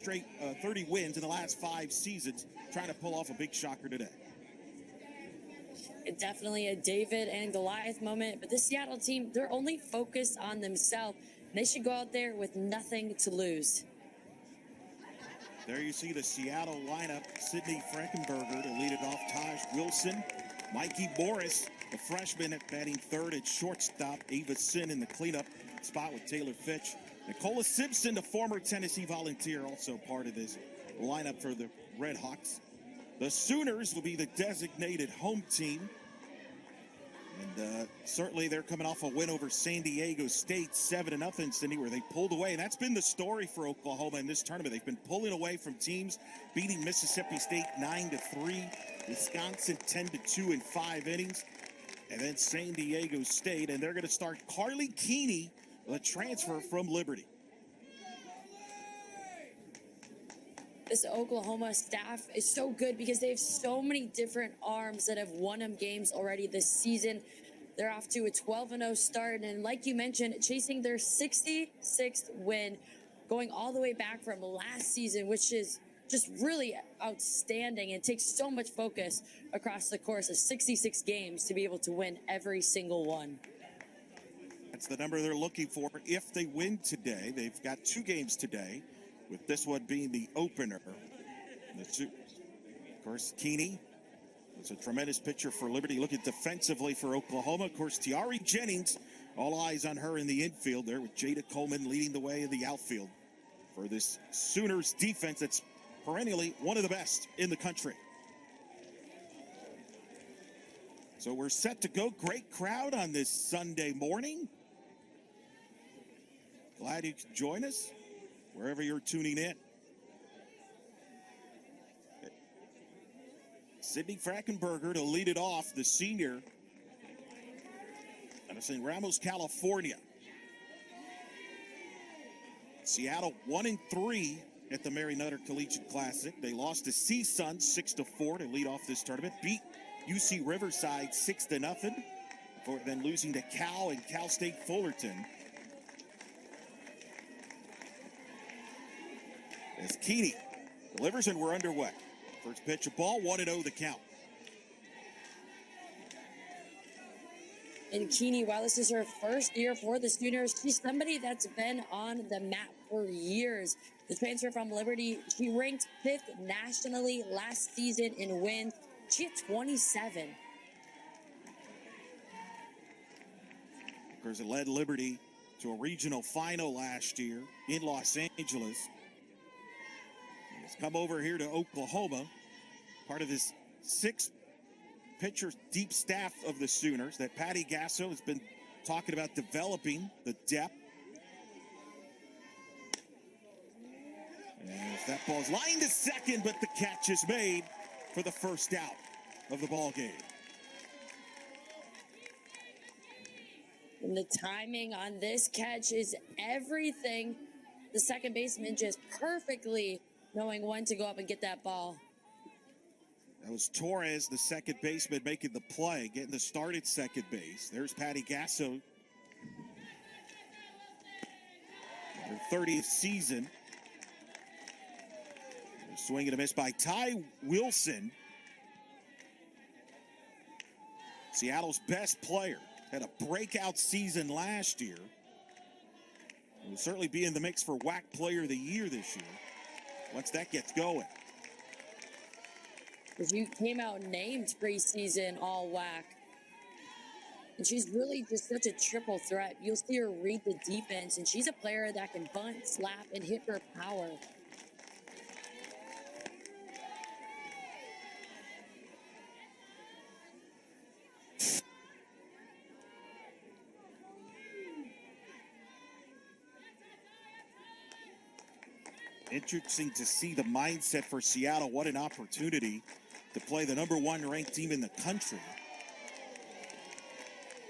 straight 30 wins in the last 5 seasons, trying to pull off a big shocker today. Definitely a David and Goliath moment, but this Seattle team, they're only focused on themselves. They should go out there with nothing to lose. There you see the Seattle lineup. Sydney Frankenberger to lead it off. Taj Wilson, Mikey Morris, the freshman at batting third at shortstop. Ava Sin in the cleanup spot with Taylor Fitch. Nicola Simpson, the former Tennessee Volunteer, also part of this lineup for the Red Hawks. The Sooners will be the designated home team. And certainly they're coming off a win over San Diego State, 7-0, Cindy, where they pulled away. And that's been the story for Oklahoma in this tournament. They've been pulling away from teams, beating Mississippi State 9-3, Wisconsin 10-2 in 5 innings, and then San Diego State. And they're going to start Carly Keeney, a transfer from Liberty. This Oklahoma staff is so good because they have so many different arms that have won them games already this season. They're off to a 12-0 start, and like you mentioned, chasing their 66th win, going all the way back from last season, which is just really outstanding. It takes so much focus across the course of 66 games to be able to win every single one. That's the number they're looking for if they win today. They've got 2 games today, with this one being the opener. Of course, Keeney was a tremendous pitcher for Liberty. Looking defensively for Oklahoma. Of course, Tiari Jennings, all eyes on her in the infield there, with Jada Coleman leading the way in the outfield for this Sooners defense that's perennially one of the best in the country. So we're set to go. Great crowd on this Sunday morning. Glad you could join us wherever you're tuning in. Sydney Frankenberger to lead it off, the senior out of San Ramos, California. Seattle 1-3 at the Mary Nutter Collegiate Classic. They lost to CSUN 6-4 to lead off this tournament. Beat UC Riverside 6-0 before then losing to Cal and Cal State Fullerton. As Keeney delivers and we're underway. First pitch, a ball, 1-0 the count. And Keeney, while this is her first year for the Sooners, she's somebody that's been on the map for years. The transfer from Liberty, she ranked 5th nationally last season in wins. She had 27. Of course, it led Liberty to a regional final last year in Los Angeles. He's come over here to Oklahoma, part of this 6-pitcher deep staff of the Sooners that Patty Gasso has been talking about developing the depth. As that ball's lined to second, but the catch is made for the first out of the ball game. And the timing on this catch is everything. The second baseman just perfectly knowing when to go up and get that ball. That was Torres, the second baseman, making the play, getting the start at second base. There's Patty Gasso. Her 30th season. Swing and a miss by Ty Wilson. Seattle's best player. Had a breakout season last year. Will certainly be in the mix for WAC Player of the Year this year, once that gets going. She came out named preseason all WAC. And she's really just such a triple threat. You'll see her read the defense, and she's a player that can bunt, slap, and hit for power. Interesting to see the mindset for Seattle. What an opportunity to play the #1 ranked team in the country.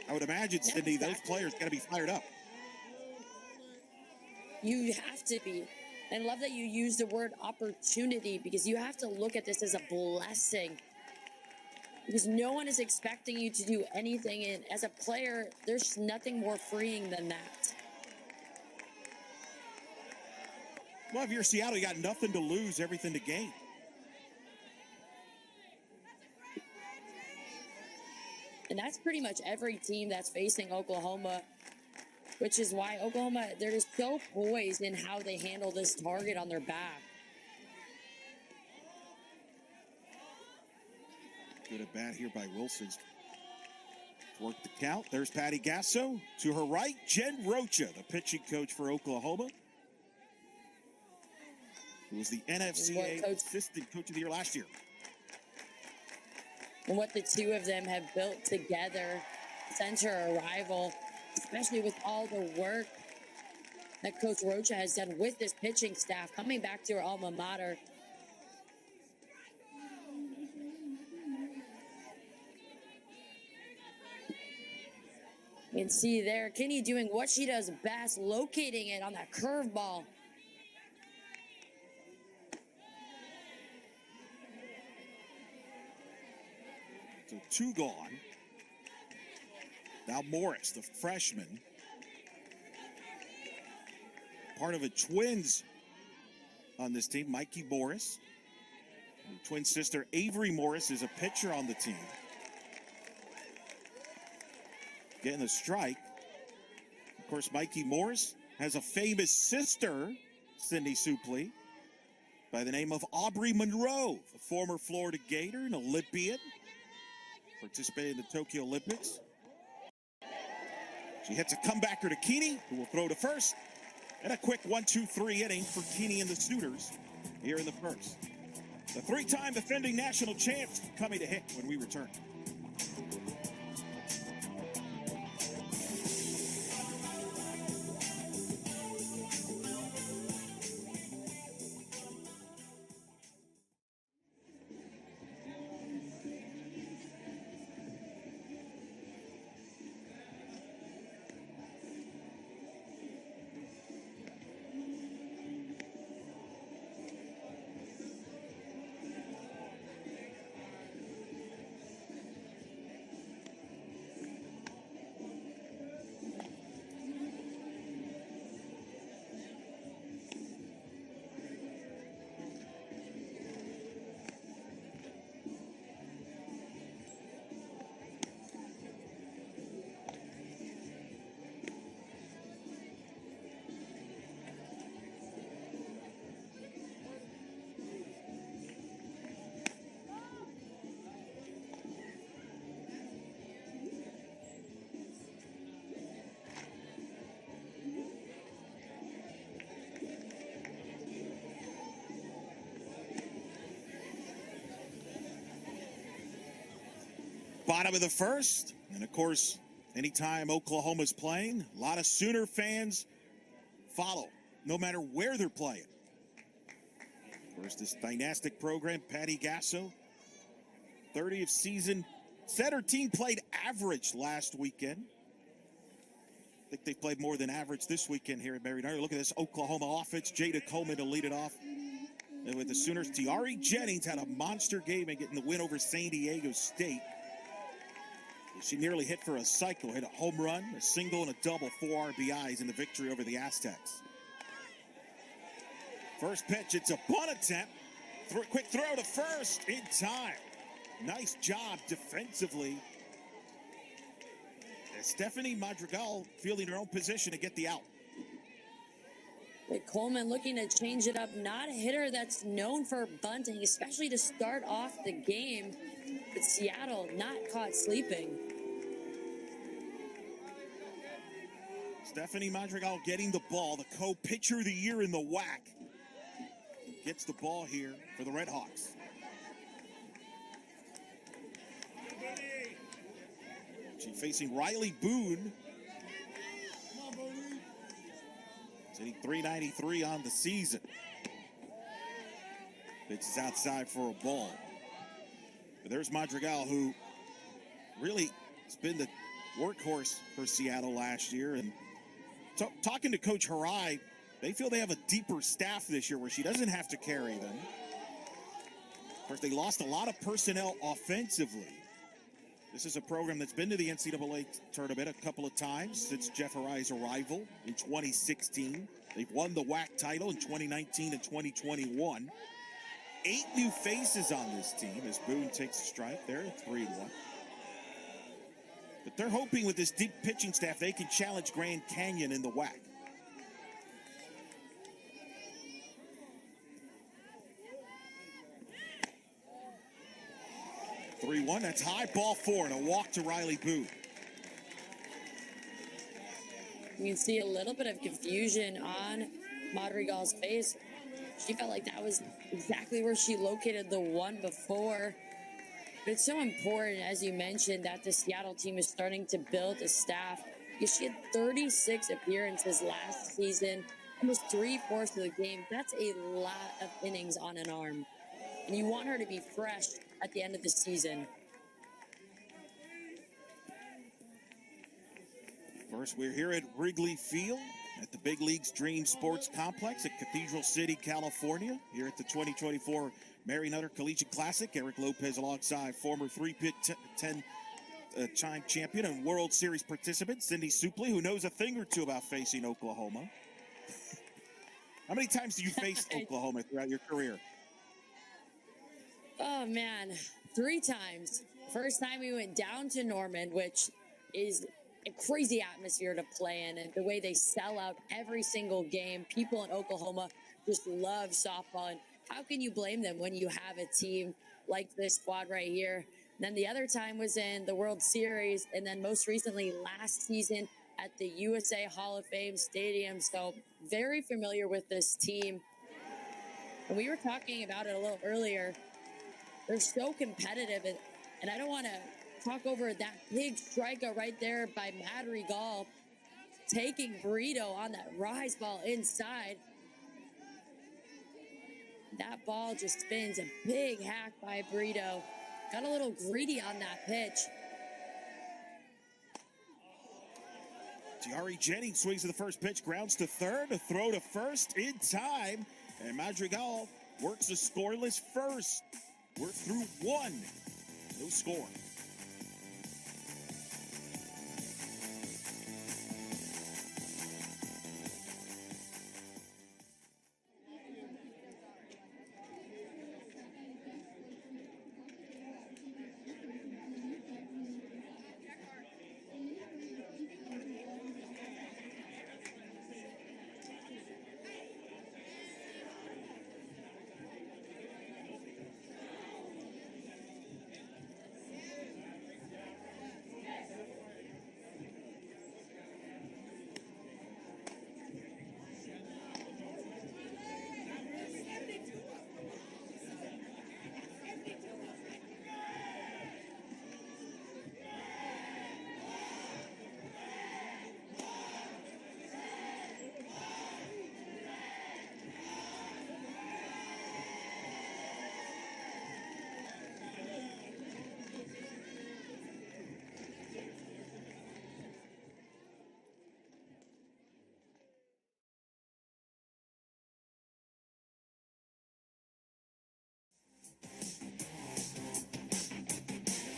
I would imagine, Cindy, those players got to be fired up. You have to be. And I love that you use the word opportunity, because you have to look at this as a blessing. Because no one is expecting you to do anything. And as a player, there's nothing more freeing than that. Well, if you're Seattle, you got nothing to lose, everything to gain. And that's pretty much every team that's facing Oklahoma, which is why Oklahoma, they're just so poised in how they handle this target on their back. Good at bat here by Wilson. Work the count. There's Patty Gasso. To her right, Jen Rocha, the pitching coach for Oklahoma, who was the NFCA Assistant Coach of the Year last year. And what the two of them have built together since her arrival, especially with all the work that Coach Rocha has done with this pitching staff, coming back to her alma mater. You can see there, Kinney doing what she does best, locating it on that curveball. So 2 gone. Now Morris, the freshman, part of a twins on this team, Mikey Morris. Her twin sister Avery Morris is a pitcher on the team. Getting a strike. Of course, Mikey Morris has a famous sister, Cindy Supley, by the name of Aubrey Monroe, a former Florida Gator, an Olympian, participated in the Tokyo Olympics. She hits a comebacker to Keeney, who will throw to first. And a quick 1-2-3 inning for Keeney and the Sooners here in the first. The 3-time defending national champs coming to hit when we return. Bottom of the first, and of course, anytime Oklahoma's playing, a lot of Sooner fans follow, no matter where they're playing. Of course, this dynastic program, Patty Gasso, 30th season, said her team played average last weekend. I think they played more than average this weekend here at Mary Nardi. Look at this Oklahoma offense. Jada Coleman to lead it off. And with the Sooners, Tiari Jennings had a monster game and getting the win over San Diego State. She nearly hit for a cycle, hit a home run, a single, and a double, 4 RBIs in the victory over the Aztecs. First pitch, it's a bunt attempt. Quick throw to first in time. Nice job defensively. And Stephanie Madrigal fielding her own position to get the out. But Coleman looking to change it up. Not a hitter that's known for bunting, especially to start off the game. But Seattle not caught sleeping. Stephanie Madrigal getting the ball, the co-pitcher of the year in the WAC. Gets the ball here for the Red Hawks. She's facing Riley Boone. Hitting .393 on the season. Pitches outside for a ball. But there's Madrigal, who really has been the workhorse for Seattle last year. And talking to Coach Harai, they feel they have a deeper staff this year where she doesn't have to carry them. Of course, they lost a lot of personnel offensively. This is a program that's been to the NCAA tournament a couple of times since Jeff Harai's arrival in 2016. They've won the WAC title in 2019 and 2021. 8 new faces on this team as Boone takes a strike there at 3-1. But they're hoping with this deep pitching staff they can challenge Grand Canyon in the WAC. 3-1, that's high, ball 4, and a walk to Riley Boone. You can see a little bit of confusion on Madrigal's face. She felt like that was exactly where she located the one before. But it's so important, as you mentioned, that the Seattle team is starting to build a staff. Because she had 36 appearances last season, almost 3/4 of the game. That's a lot of innings on an arm. And you want her to be fresh at the end of the season. First, we're here at Wrigley Field at the Big Leagues Dream Sports Complex at Cathedral City, California. Here at the 2024 Mary Nutter Collegiate Classic. Eric Lopez alongside former 3-pit 10-time champion and World Series participant Cindy Supley, who knows a thing or two about facing Oklahoma. How many times do you face Oklahoma throughout your career? Oh, man, 3 times. First time we went down to Norman, which is a crazy atmosphere to play in, and the way they sell out every single game. People in Oklahoma just love softball, and how can you blame them when you have a team like this squad right here? And then the other time was in the World Series, and then most recently last season at the USA Hall of Fame Stadium. So very familiar with this team. And we were talking about it a little earlier. They're so competitive, and I don't want to talk over that big strikeout right there by Madrigal, taking Brito on that rise ball inside. That ball just spins, a big hack by Brito. Got a little greedy on that pitch. Tiari Jennings swings to the first pitch, grounds to third, a throw to first in time, and Madrigal works a scoreless first. We're through 1, no score.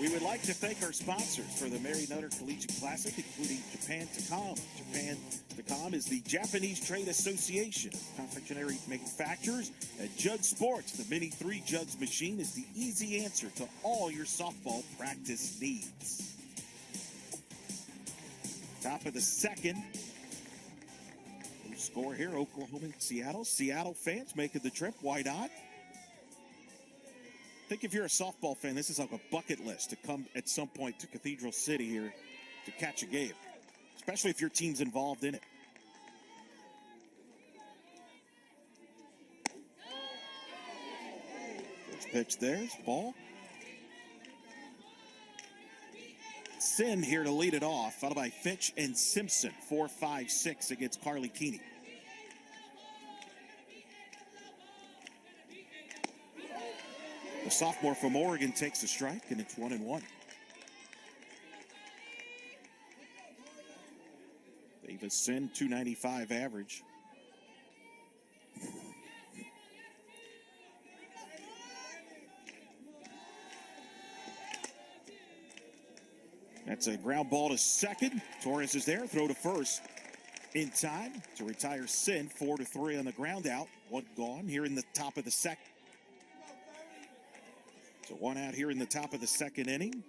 We would like to thank our sponsors for the Mary Nutter Collegiate Classic, including Japan Tecom. Japan Tecom is the Japanese Trade Association of confectionery manufacturers. At Judd Sports, the Mini 3 Jugs machine is the easy answer to all your softball practice needs. Top of the second. No score here, Oklahoma and Seattle. Seattle fans making the trip. Why not? I think if you're a softball fan, this is like a bucket list to come at some point to Cathedral City here to catch a game, especially if your team's involved in it. First pitch there's ball. Sin here to lead it off, followed by Finch and Simpson, 4-5-6 against Carly Keeney. The sophomore from Oregon takes a strike, and it's 1-1. Davis Sin, 295 average. That's a ground ball to second. Torres is there, throw to first. in time to retire Sin. 4-3 on the ground out. One gone here in the top of the second. So one out here in the top of the second inning.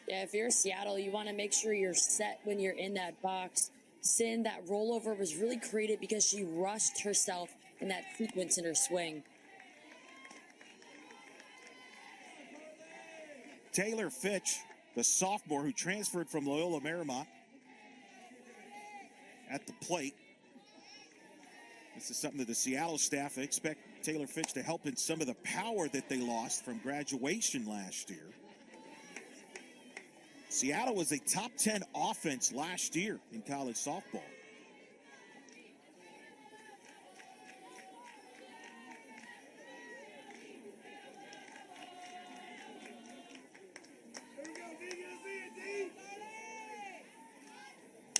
Yeah, if you're Seattle, you want to make sure you're set when you're in that box. Sin, that rollover was really created because she rushed herself in that sequence in her swing. Taylor Fitch, the sophomore who transferred from Loyola Marymount, at the plate. This is something that the Seattle staff expect Taylor Fitch to help in some of the power that they lost from graduation last year. Seattle was a top 10 offense last year in college softball.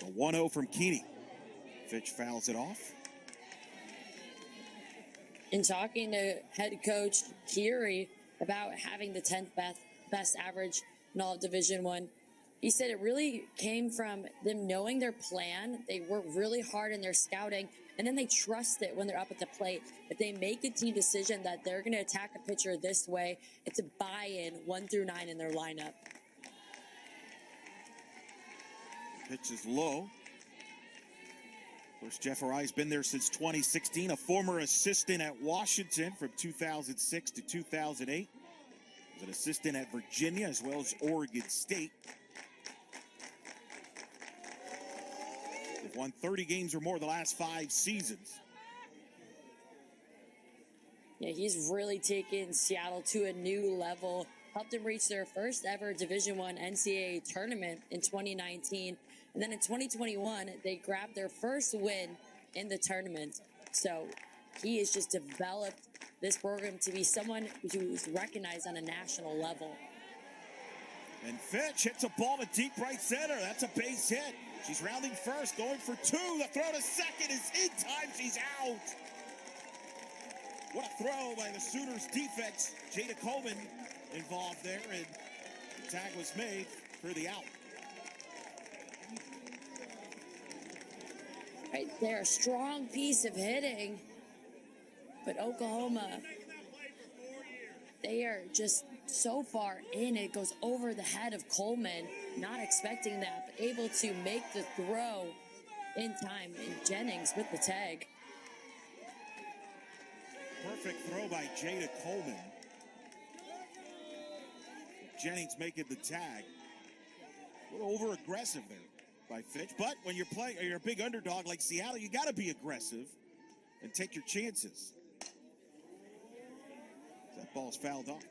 A 1-0 from Keeney. Fitch fouls it off. In talking to head coach Keary about having the 10th best average in all of Division I, he said it really came from them knowing their plan. They work really hard in their scouting, and then they trust it when they're up at the plate. If they make a team decision that they're going to attack a pitcher this way, it's a buy-in 1 through 9 in their lineup. Pitch is low. Of course, Jeff Arai's been there since 2016, a former assistant at Washington from 2006 to 2008. Was an assistant at Virginia as well as Oregon State. They've won 30 games or more the last 5 seasons. Yeah, he's really taken Seattle to a new level. Helped them reach their first ever Division I NCAA tournament in 2019. And then in 2021, they grabbed their first win in the tournament. So he has just developed this program to be someone who's recognized on a national level. And Fitch hits a ball to deep right center. That's a base hit. She's rounding first, going for 2. The throw to second is in time. She's out. What a throw by the Sooners defense. Jada Coleman involved there, and the tag was made for the out. Right there, a strong piece of hitting. But Oklahoma, they are just so far in. It goes over the head of Coleman, not expecting that, but able to make the throw in time. And Jennings with the tag. Perfect throw by Jada Coleman. Jennings making the tag. A little over-aggressive there by Fitch. But when you're playing, you're a big underdog like Seattle, you got to be aggressive and take your chances. That ball's fouled off.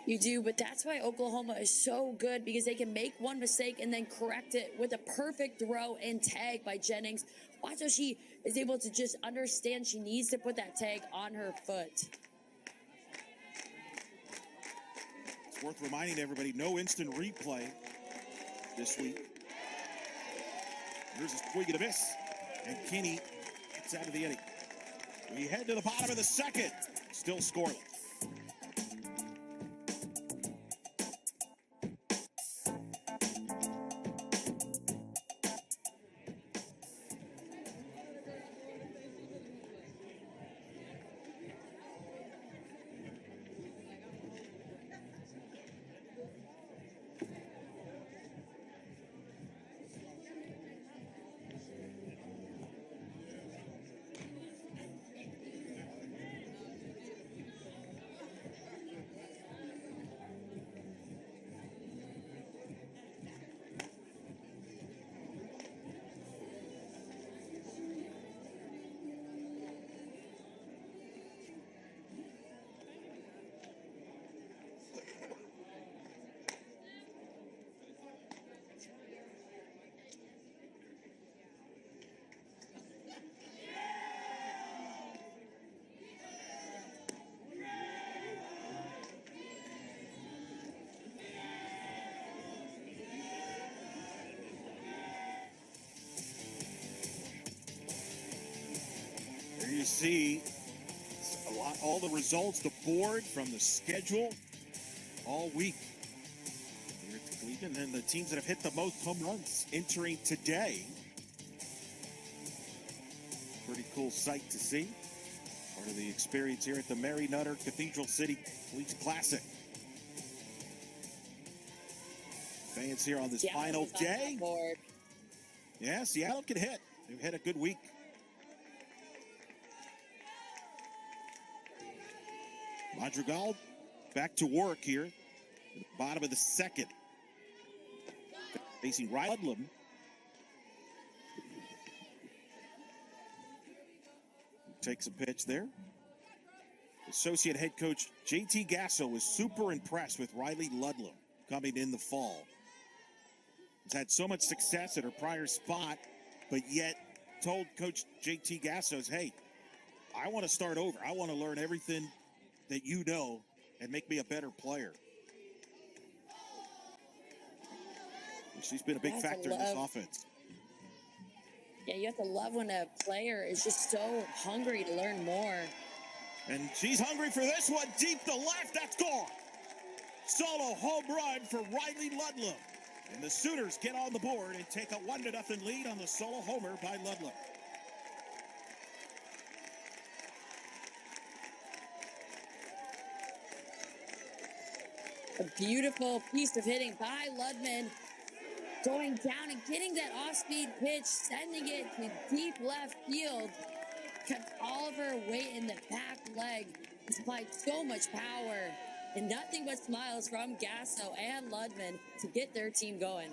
You do, but that's why Oklahoma is so good, because they can make one mistake and then correct it with a perfect throw and tag by Jennings. Watch how she is able to just understand she needs to put that tag on her foot. It's worth reminding everybody, no instant replay this week. Here's a swing and a miss, and Kinney gets out of the inning. We head to the bottom of the second, still scoreless. You see all the results, the board from the schedule all week here Even then, the teams that have hit the most home runs entering today. Pretty cool sight to see. Part of the experience here at the Mary Nutter Cathedral City Police Classic. Fans here on this final day. Yeah, Seattle can hit. They've had a good week. Madrigal back to work here at the bottom of the second. Facing Ludlam. Takes a pitch there. Associate head coach JT Gasso was super impressed with Riley Ludlam coming in the fall. Has had so much success at her prior spot, but yet told Coach JT Gassos, hey, I want to start over. I want to learn everything that you know and make me a better player. She's been a big factor in this offense. Yeah, you have to love when a player is just so hungry to learn more. And she's hungry for this one. Deep to left. That's gone. Solo home run for Riley Ludlam. And the Sooners get on the board and take a 1-0 lead on the solo homer by Ludlam. A beautiful piece of hitting by Ludman. Going down and getting that off-speed pitch, sending it to deep left field. Kept all of her weight in the back leg. Applied so much power. And nothing but smiles from Gasso and Ludman to get their team going.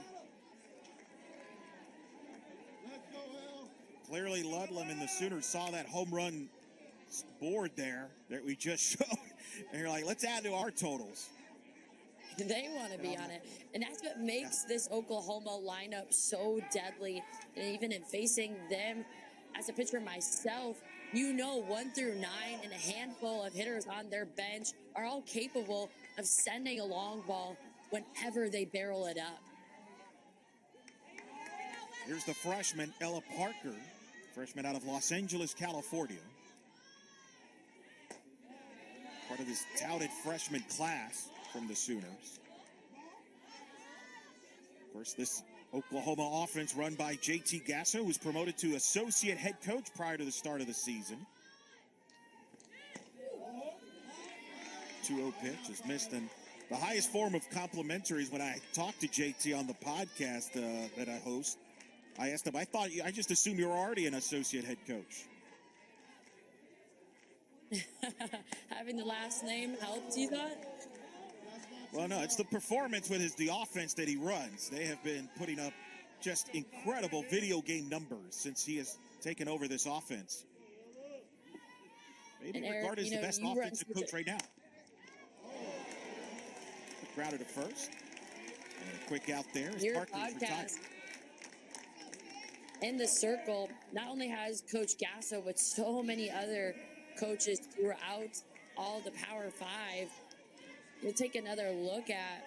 Clearly, Ludlam and the Sooners saw that home run board there that we just showed. And you're like, let's add to our totals. They want to be on it. And that's what makes this Oklahoma lineup so deadly. And even in facing them, as a pitcher myself, you know 1 through 9 and a handful of hitters on their bench are all capable of sending a long ball whenever they barrel it up. Here's the freshman, Ella Parker, freshman out of Los Angeles, California. Part of this touted freshman class from the Sooners. Of course, this Oklahoma offense run by JT Gasso, who was promoted to associate head coach prior to the start of the season. 2-0 pitch is missed, and the highest form of complimentary is when I talked to JT on the podcast that I host. I asked him, I just assumed you were already an associate head coach. Having the last name helped, you thought? Well, no, it's the performance with the offense that he runs. They have been putting up just incredible video game numbers since he has taken over this offense. Maybe regarded as the best offensive coach right now. Grounded to first. And a quick out there. Your podcast in the circle not only has Coach Gasso, but so many other coaches throughout all the Power 5. We'll take another look at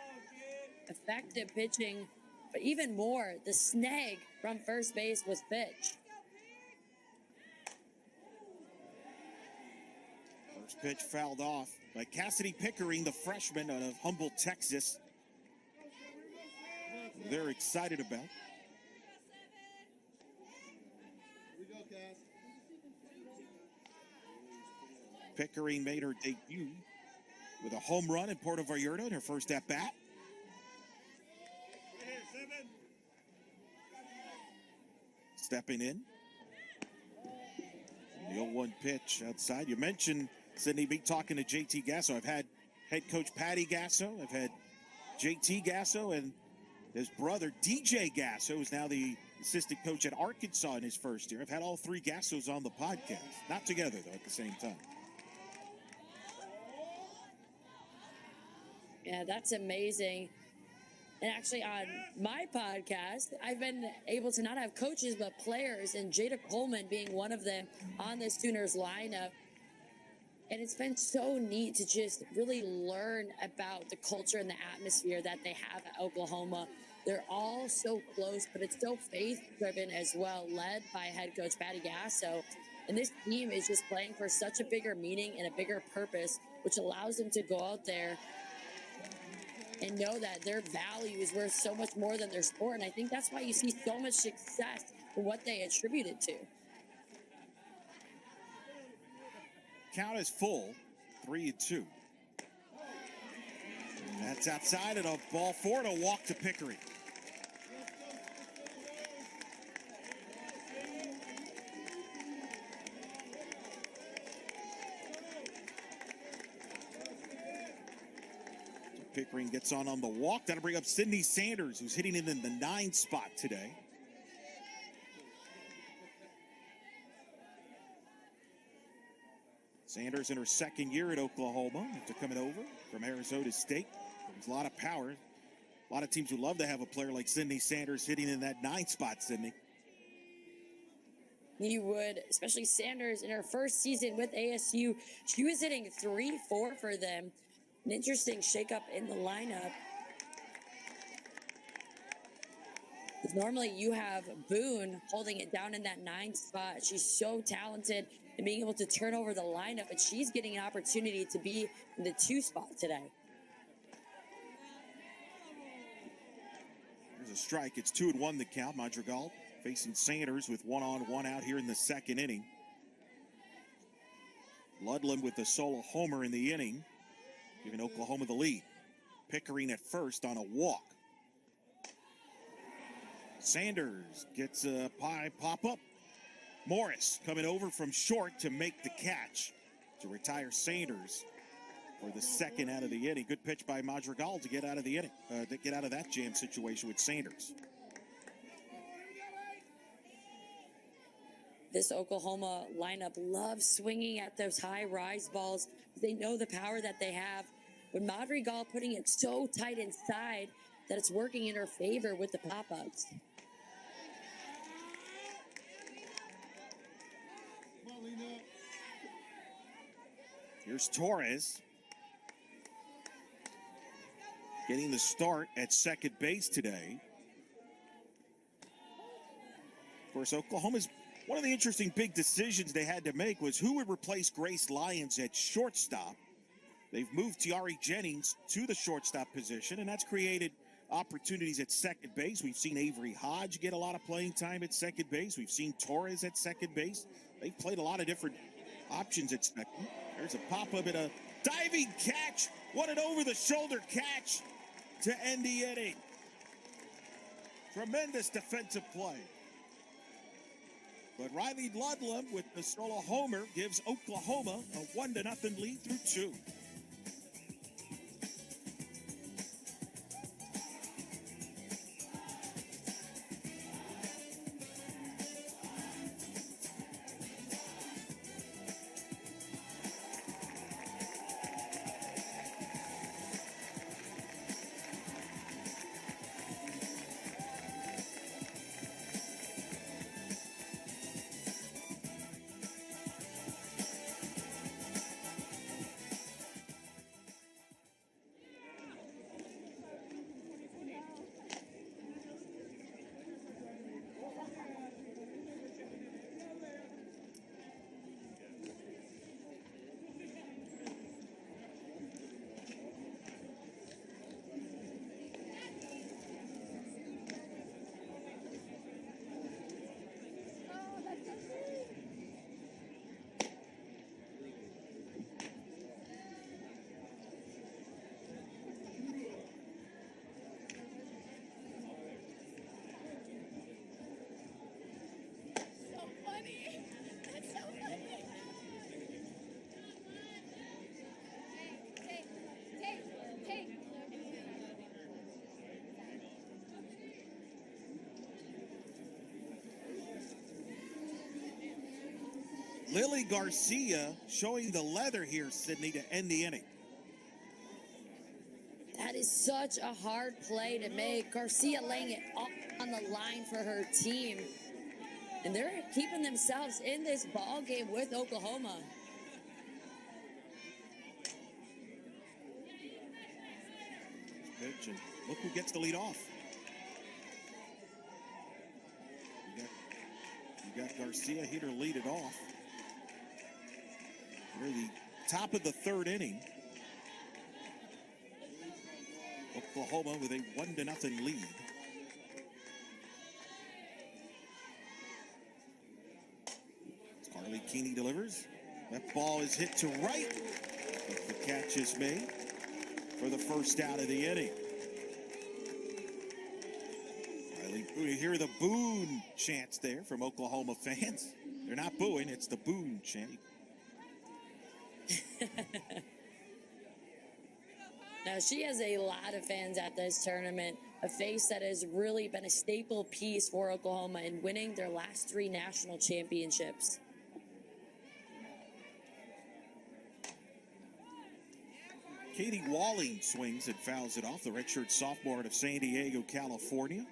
effective pitching, but even more, the snag from first base was pitch. First pitch fouled off by Cassidy Pickering, the freshman out of Humboldt, Texas. They're excited about. Pickering made her debut with a home run in Puerto Vallarta in her first at-bat. Stepping in. The 0-1 pitch outside. You mentioned, Sydney, me talking to JT Gasso. I've had head coach Patty Gasso. I've had JT Gasso and his brother DJ Gasso, who's now the assistant coach at Arkansas in his first year. I've had all three Gassos on the podcast. Not together, though, at the same time. Yeah, that's amazing. And actually on my podcast, I've been able to not have coaches, but players, and Jada Coleman being one of them on the Sooners lineup. And it's been so neat to just really learn about the culture and the atmosphere that they have at Oklahoma. They're all so close, but it's so faith-driven as well, led by head coach Patty Gasso. And this team is just playing for such a bigger meaning and a bigger purpose, which allows them to go out there and know that their value is worth so much more than their sport. And I think that's why you see so much success in what they attribute it to. Count is full, 3-2. That's outside and a ball forward, a walk to Pickering. Pickering gets on the walk. That'll bring up Sydney Sanders, who's hitting it in the 9 spot today. Sanders in her second year at Oklahoma after coming over from Arizona State. There's a lot of power. A lot of teams would love to have a player like Sydney Sanders hitting in that 9 spot, Sydney. You would, especially Sanders in her first season with ASU. She was hitting 3-4 for them. An interesting shakeup in the lineup. Normally you have Boone holding it down in that 9 spot. She's so talented and being able to turn over the lineup, but she's getting an opportunity to be in the 2 spot today. There's a strike. It's 2-1 the count. Madrigal facing Sanders with 1-on-1 out here in the second inning. Ludlam with the solo homer in the inning, giving Oklahoma the lead. Pickering at first on a walk. Sanders gets a pop-up. Morris coming over from short to make the catch to retire Sanders for the second out of the inning. Good pitch by Madrigal to get out of the inning, to get out of that jam situation with Sanders. This Oklahoma lineup loves swinging at those high rise balls. They know the power that they have. But Madrigal putting it so tight inside that it's working in her favor with the pop-ups. Here's Torres getting the start at second base today. Of course, Oklahoma's one of the interesting big decisions they had to make was who would replace Grace Lyons at shortstop. They've moved Tiari Jennings to the shortstop position, and that's created opportunities at second base. We've seen Avery Hodge get a lot of playing time at second base. We've seen Torres at second base. They've played a lot of different options at second. There's a pop-up and a diving catch. What an over-the-shoulder catch to end the inning. Tremendous defensive play. But Riley Ludlam with the solo homer gives Oklahoma a 1-0 lead through 2. Lily Garcia showing the leather here, Sydney, to end the inning. That is such a hard play to make. Garcia laying it all on the line for her team. And they're keeping themselves in this ball game with Oklahoma. Pitch, and look who gets the lead off. You got Garcia here to lead it off. We're the top of the third inning. Oklahoma with a 1-0 lead. Carly Keeney delivers. That ball is hit to right. The catch is made for the first out of the inning. We hear the Boone chants there from Oklahoma fans. They're not booing, it's the Boone chant. Now, she has a lot of fans at this tournament, a face that has really been a staple piece for Oklahoma in winning their last 3 national championships. Katie Walling swings and fouls it off, the redshirt sophomore out of San Diego, California.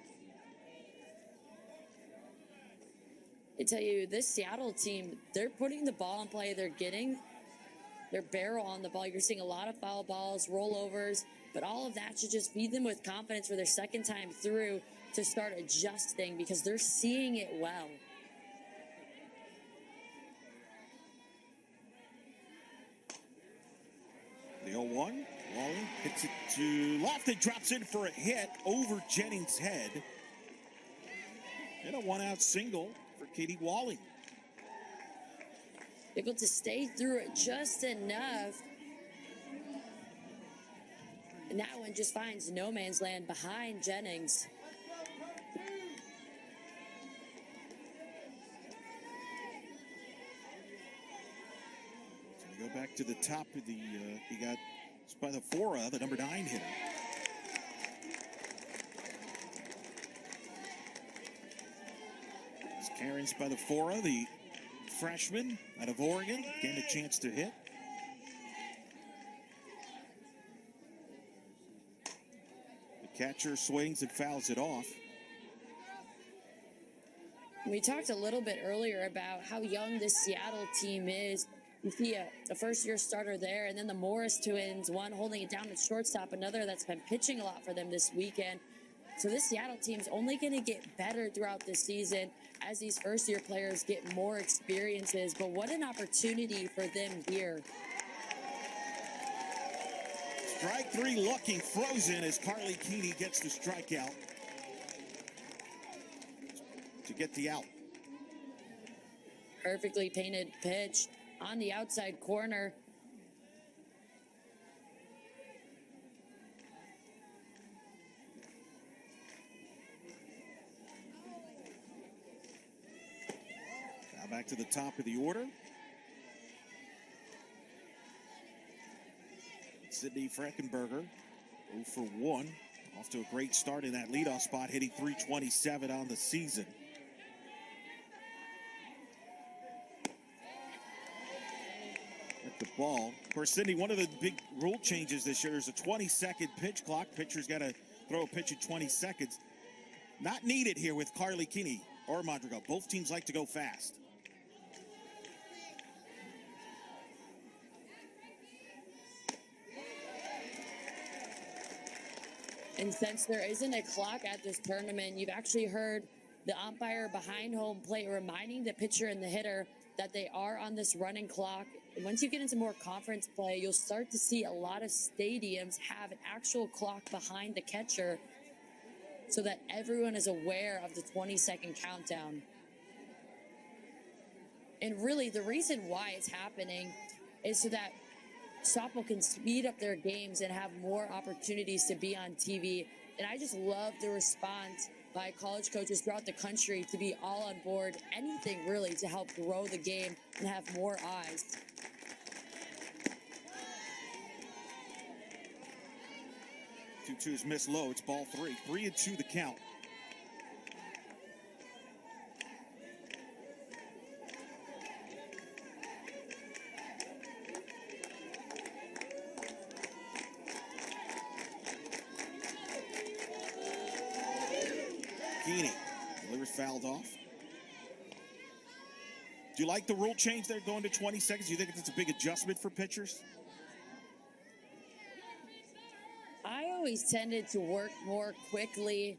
I tell you, this Seattle team, they're putting the ball in play. They're getting their barrel on the ball. You're seeing a lot of foul balls, rollovers, but all of that should just feed them with confidence for their second time through to start adjusting because they're seeing it well. The 0-1, Walling hits it to left and drops in for a hit over Jennings' head. And a 1-out single for Katie Walling. Able to stay through it just enough. And that one just finds no man's land behind Jennings. So we go back to the top of the, he got Spythefora, the number 9 hitter. Karen Spythefora, the freshman out of Oregon, getting a chance to hit. The catcher swings and fouls it off. We talked a little bit earlier about how young this Seattle team is. You see a first-year starter there, and then the Morris twins, one holding it down at shortstop, another that's been pitching a lot for them this weekend. So this Seattle team's only going to get better throughout the season as these first-year players get more experiences. But what an opportunity for them here. Strike 3 looking frozen as Carly Keeney gets the strikeout to get the out. Perfectly painted pitch on the outside corner. Back to the top of the order. Sydney Frankenberger, 0 for 1. Off to a great start in that leadoff spot, hitting .327 on the season. At the ball. Of course, Sydney, one of the big rule changes this year is a 20-second pitch clock. Pitcher's got to throw a pitch in 20 seconds. Not needed here with Carly Keeney or Madrigal. Both teams like to go fast. And since there isn't a clock at this tournament, you've actually heard the umpire behind home plate reminding the pitcher and the hitter that they are on this running clock. And once you get into more conference play, you'll start to see a lot of stadiums have an actual clock behind the catcher so that everyone is aware of the 20-second countdown. And really, the reason why it's happening is so that softball can speed up their games and have more opportunities to be on TV. And I just love the response by college coaches throughout the country to be all on board, anything really to help grow the game and have more eyes. Two is missed low. It's ball 3. 3-2 the count. Keeney delivers fouled off. Do you like the rule change there going to 20 seconds? Do you think it's a big adjustment for pitchers? I always tended to work more quickly.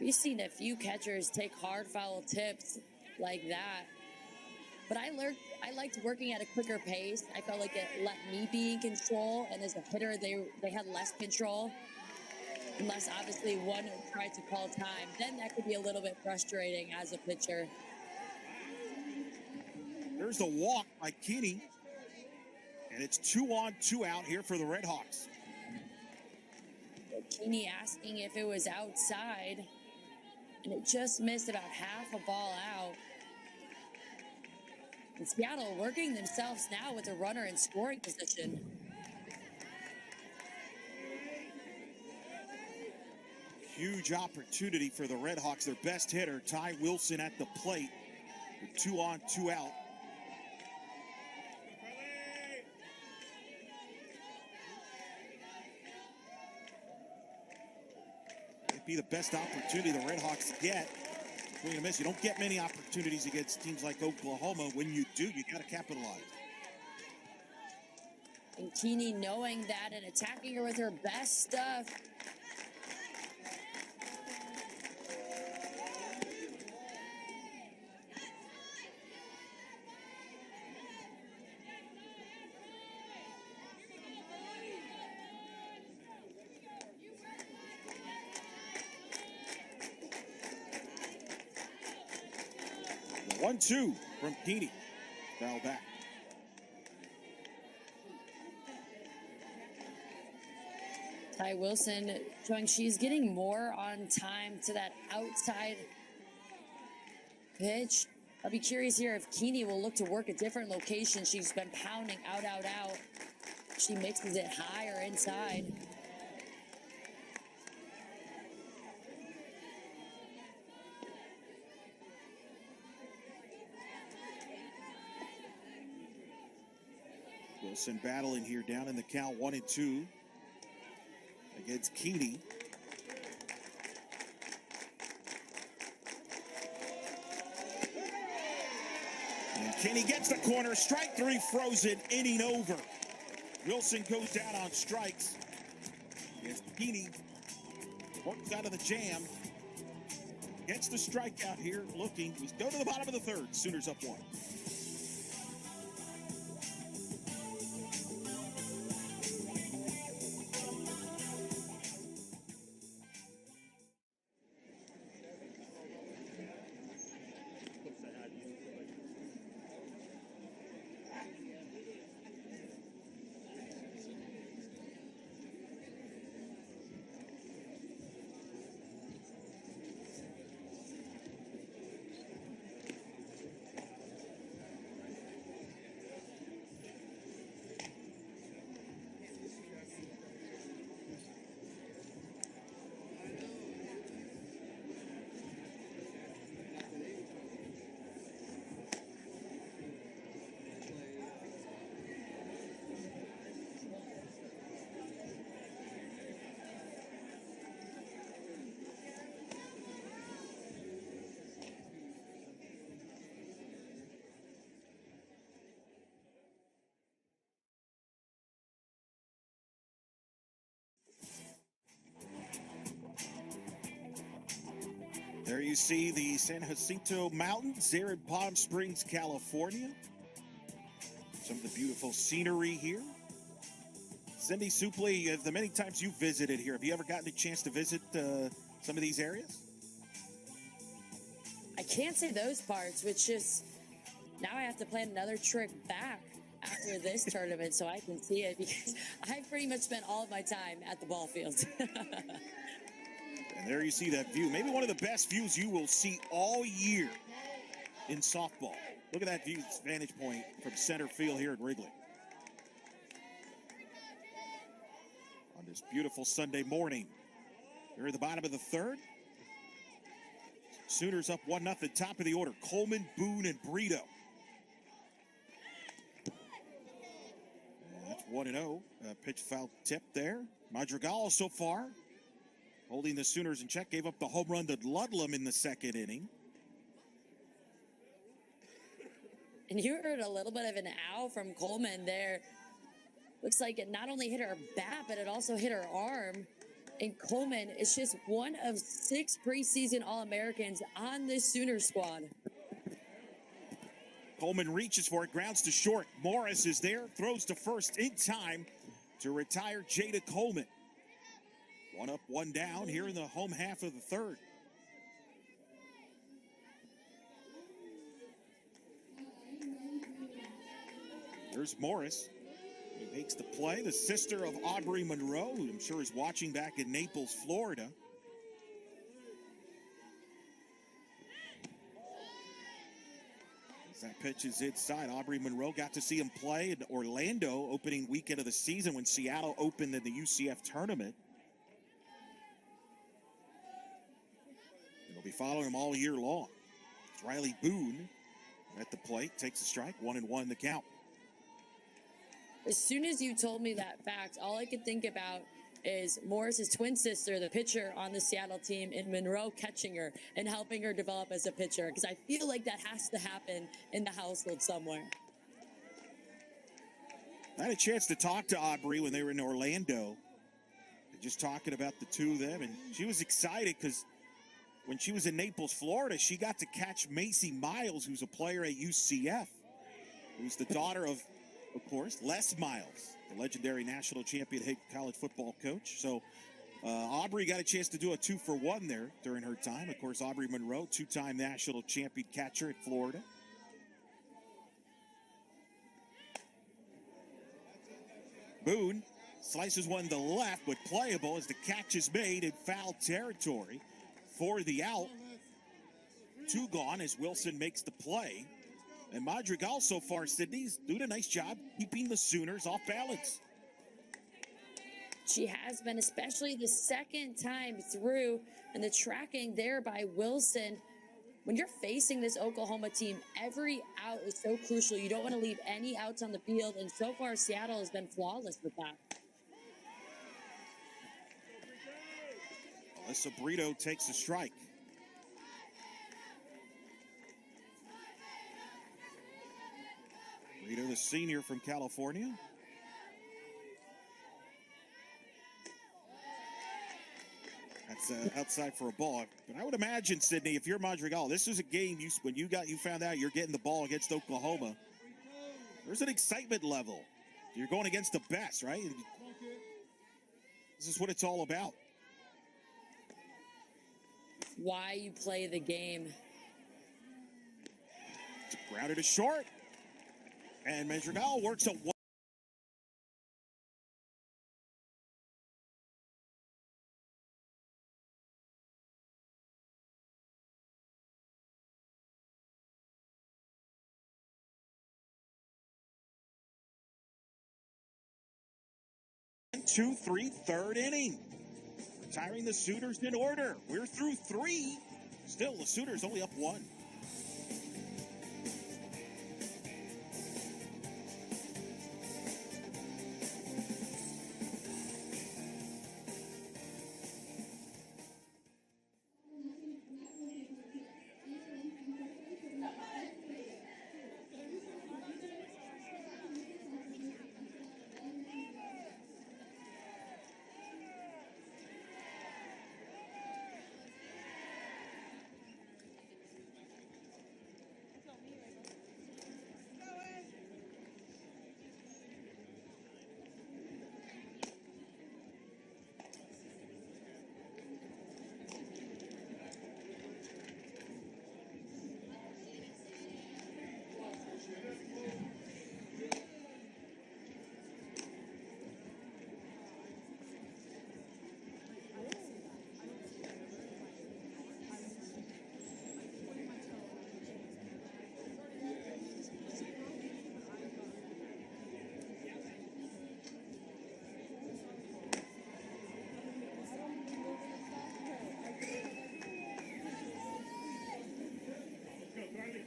We've seen a few catchers take hard foul tips like that. But I liked working at a quicker pace. I felt like it let me be in control, and as a hitter, they had less control. unless obviously one tried to call time. Then that could be a little bit frustrating as a pitcher. There's the walk by Keeney. And it's 2 on, 2 out here for the Red Hawks. Keeney asking if it was outside, and it just missed about half a ball out. And Seattle working themselves now with a runner in scoring position. Huge opportunity for the Red Hawks. Their best hitter, Ty Wilson, at the plate with 2 on, 2 out. Be the best opportunity the Red Hawks get. Swing and a miss. You don't get many opportunities against teams like Oklahoma. When you do, you got to capitalize. And Keeney knowing that and attacking her with her best stuff. The 1-2 from Keeney. Foul back. Ty Wilson showing she's getting more on time to that outside pitch. I'll be curious here if Keeney will look to work a different location. She's been pounding out. She mixes it high or inside. Wilson battling here down in the count 1-2 against Keeney. And Keeney gets the corner. Strike 3 frozen, inning over. Wilson goes down on strikes. As Keeney works out of the jam. Gets the strikeout here, looking. We go to the bottom of the third. Sooners up 1. There you see the San Jacinto Mountains there in Palm Springs, California. Some of the beautiful scenery here. Cindy Supley, the many times you've visited here, have you ever gotten a chance to visit some of these areas? I can't say those parts, which is now I have to plan another trip back after this tournament so I can see it, because I've pretty much spent all of my time at the ball field. And there you see that view. Maybe one of the best views you will see all year in softball. Look at that view, vantage point from center field here at Wrigley. On this beautiful Sunday morning. Here at the bottom of the third. Sooners up 1-0, top of the order. Coleman, Boone, and Brito. And that's 1-0. Pitch foul tip there. Madrigal so far holding the Sooners in check. Gave up the home run to Ludlam in the second inning. And you heard a little bit of an ow from Coleman there. Looks like it not only hit her bat, but it also hit her arm. And Coleman is just one of 6 preseason All-Americans on this Sooner squad. Coleman reaches for it, grounds to short. Morris is there, throws to first in time to retire Jada Coleman. One up, one down here in the home half of the third. There's Morris. He makes the play. The sister of Aubrey Monroe, who I'm sure is watching back in Naples, Florida. As that pitch is inside, Aubrey Monroe got to see him play in Orlando opening weekend of the season when Seattle opened in the UCF tournament. And we'll be following him all year long. It's Riley Boone at the plate, takes a strike, 1-1 the count. As soon as you told me that fact, all I could think about is Morris's twin sister, the pitcher on the Seattle team, and Monroe catching her and helping her develop as a pitcher. Because I feel like that has to happen in the household somewhere. I had a chance to talk to Aubrey when they were in Orlando, just talking about the two of them, and she was excited because when she was in Naples, Florida, she got to catch Macy Miles, who's a player at UCF, who's the daughter of course, Les Miles, the legendary national champion head college football coach. So Aubrey got a chance to do a 2-for-1 there during her time. Of course, Aubrey Monroe, two-time national champion catcher at Florida. Boone slices one to left, but playable as the catch is made in foul territory for the out. Two gone as Wilson makes the play. And Madrigal so far, Sydney's doing a nice job keeping the Sooners off balance. She has been, especially the second time through, and the tracking there by Wilson. When you're facing this Oklahoma team, every out is so crucial. You don't want to leave any outs on the field, and so far Seattle has been flawless with that. Alyssa Brito takes a strike. Brito, the senior from California. That's outside for a ball. But I would imagine, Sydney, if you're Madrigal, this is a game when you found out you're getting the ball against Oklahoma. There's an excitement level. You're going against the best, right? This is what it's all about. Why you play the game. Grounded to short. And Madrigal works a 1-2-3 third inning. Retiring the Sooners in order. We're through three. Still, the Sooners only up one.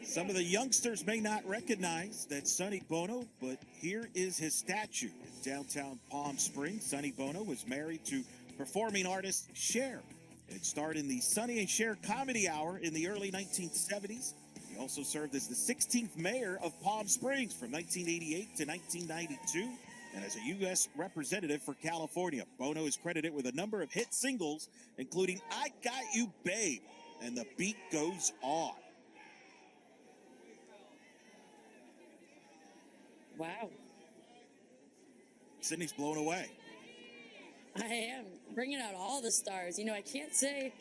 Some of the youngsters may not recognize that Sonny Bono, but here is his statue in downtown Palm Springs. Sonny Bono was married to performing artist Cher and starred in the Sonny and Cher Comedy Hour in the early 1970s. He also served as the 16th mayor of Palm Springs from 1988 to 1992 and as a U.S. representative for California. Bono is credited with a number of hit singles, including I Got You Babe and The Beat Goes On. Wow. Sydney's blown away. I am bringing out all the stars. You know, I can't say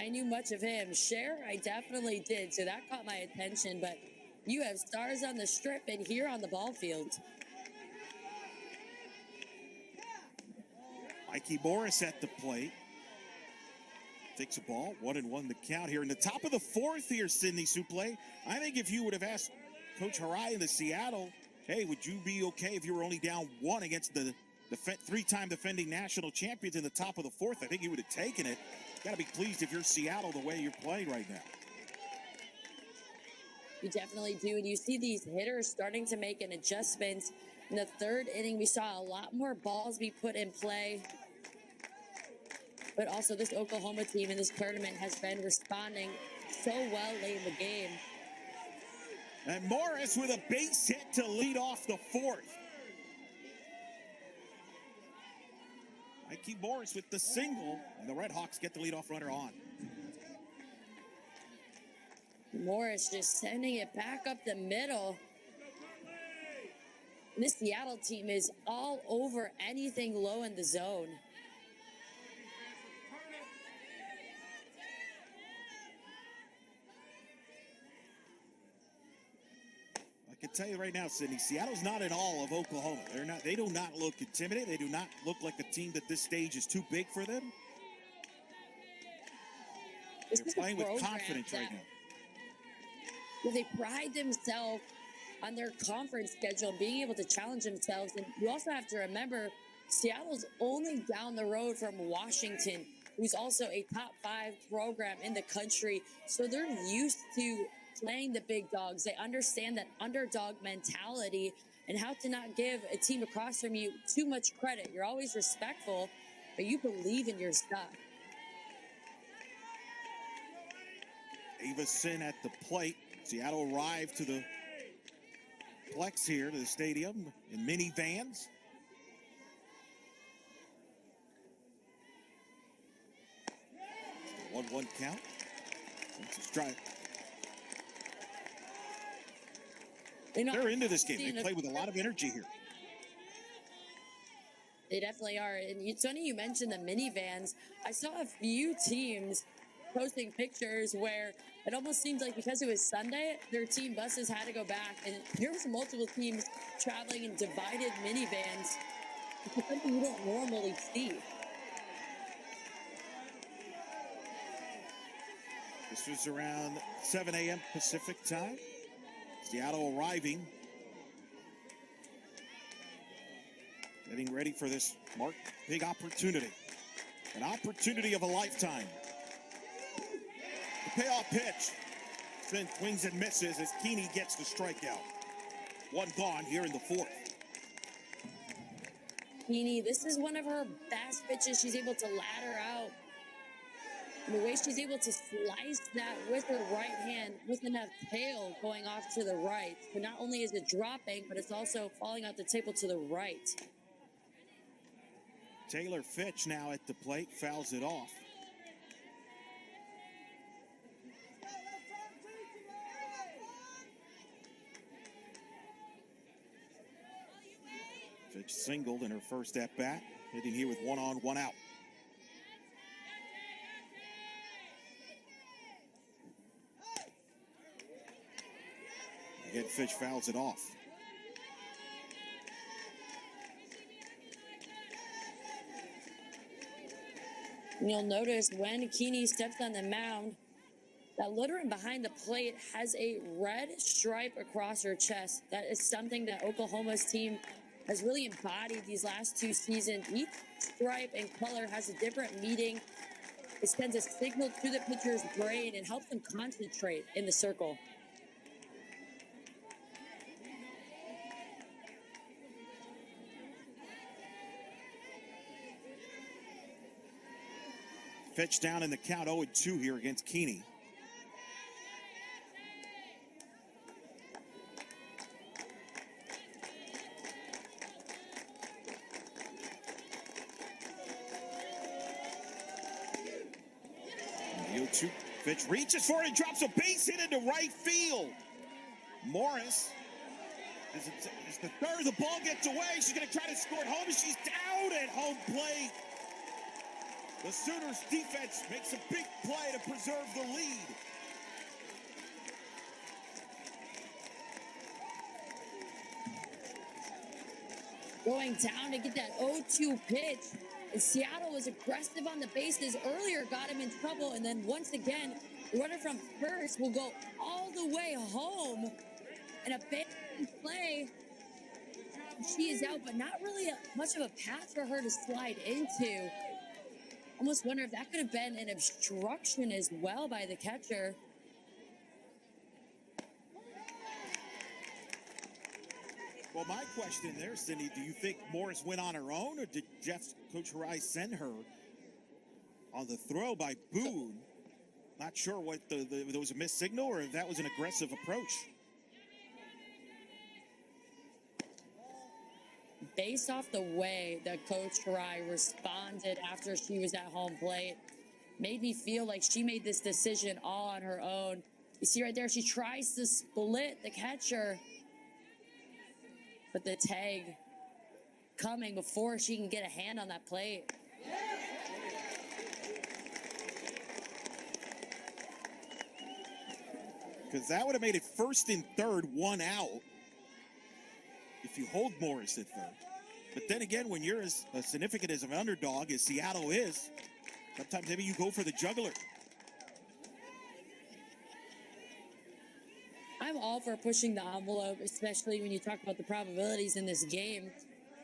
I knew much of him. Cher, I definitely did, so that caught my attention. But you have stars on the strip and here on the ball field. Mikey Morris at the plate. Takes a ball, 1-1 the count here. In the top of the fourth here, Sydney Suplee. I think if you would have asked Coach Hirai in the Seattle, hey, would you be okay if you were only down one against the three-time defending national champions in the top of the fourth? I think he would have taken it. Got to be pleased if you're Seattle the way you're playing right now. You definitely do. And you see these hitters starting to make an adjustment. In the third inning, we saw a lot more balls be put in play. But also this Oklahoma team in this tournament has been responding so well late in the game. And Morris with a base hit to lead off the fourth. Mikey Morris with the single, and the Red Hawks get the leadoff runner on. Morris just sending it back up the middle. And this Seattle team is all over anything low in the zone. I can tell you right now, Sydney, Seattle's not in all of Oklahoma. They do not look intimidated. They do not look like a team that this stage is too big for them. They're playing with confidence right now. Well, they pride themselves on their conference schedule and being able to challenge themselves. And you also have to remember, Seattle's only down the road from Washington, who's also a top 5 program in the country. So they're used to playing the big dogs. They understand that underdog mentality and how to not give a team across from you too much credit. You're always respectful, but you believe in your stuff. Avison at the plate. Seattle arrived to the Plex here, to the stadium, in minivans. The 1-1 count. That's a strike. They're into this game. They play with a lot of energy here. They definitely are. And it's funny you mentioned the minivans. I saw a few teams posting pictures where it almost seemed like because it was Sunday, their team buses had to go back. And there was multiple teams traveling in divided minivans. It's something you don't normally see. This was around 7 a.m. Pacific time. Seattle arriving. Getting ready for this big opportunity. An opportunity of a lifetime. The payoff pitch. Then swings and misses as Keeney gets the strikeout. One gone here in the fourth. Keeney, this is one of her best pitches. She's able to ladder out. And the way she's able to slice that with her right hand with enough tail going off to the right. So not only is it dropping, but it's also falling out the table to the right. Taylor Fitch now at the plate, fouls it off. Fitch singled in her first at-bat, hitting here with 1 on, 1 out. Again, Fitch fouls it off. You'll notice when Keeney steps on the mound, that lettering behind the plate has a red stripe across her chest. That is something that Oklahoma's team has really embodied these last 2 seasons. Each stripe and color has a different meaning. It sends a signal to the pitcher's brain and helps them concentrate in the circle. Fitch down in the count, 0-2 here against Keeney. The 0-2, Fitch reaches for it and drops a base hit into right field. Morris, as the third, the ball gets away. She's going to try to score at home, and she's down at home plate. The Sooners defense makes a big play to preserve the lead. Going down to get that 0-2 pitch. And Seattle was aggressive on the bases earlier, got him in trouble. And then once again, the runner from first will go all the way home. And a big play. She is out, but not really much of a path for her to slide into. Almost wonder if that could have been an obstruction as well by the catcher. Well, my question there, Cindy, do you think Morris went on her own, or did Coach Harai send her on the throw by Boone? Not sure what there was a missed signal or if that was an aggressive approach. Based off the way that Coach Harai responded after she was at home plate, made me feel like she made this decision all on her own. You see right there, she tries to split the catcher, but the tag coming before she can get a hand on that plate. Because that would have made it first and third, one out, if you hold Morris at third. But then again, when you're as significant as an underdog as Seattle is, sometimes maybe you go for the juggler. I'm all for pushing the envelope, especially when you talk about the probabilities in this game.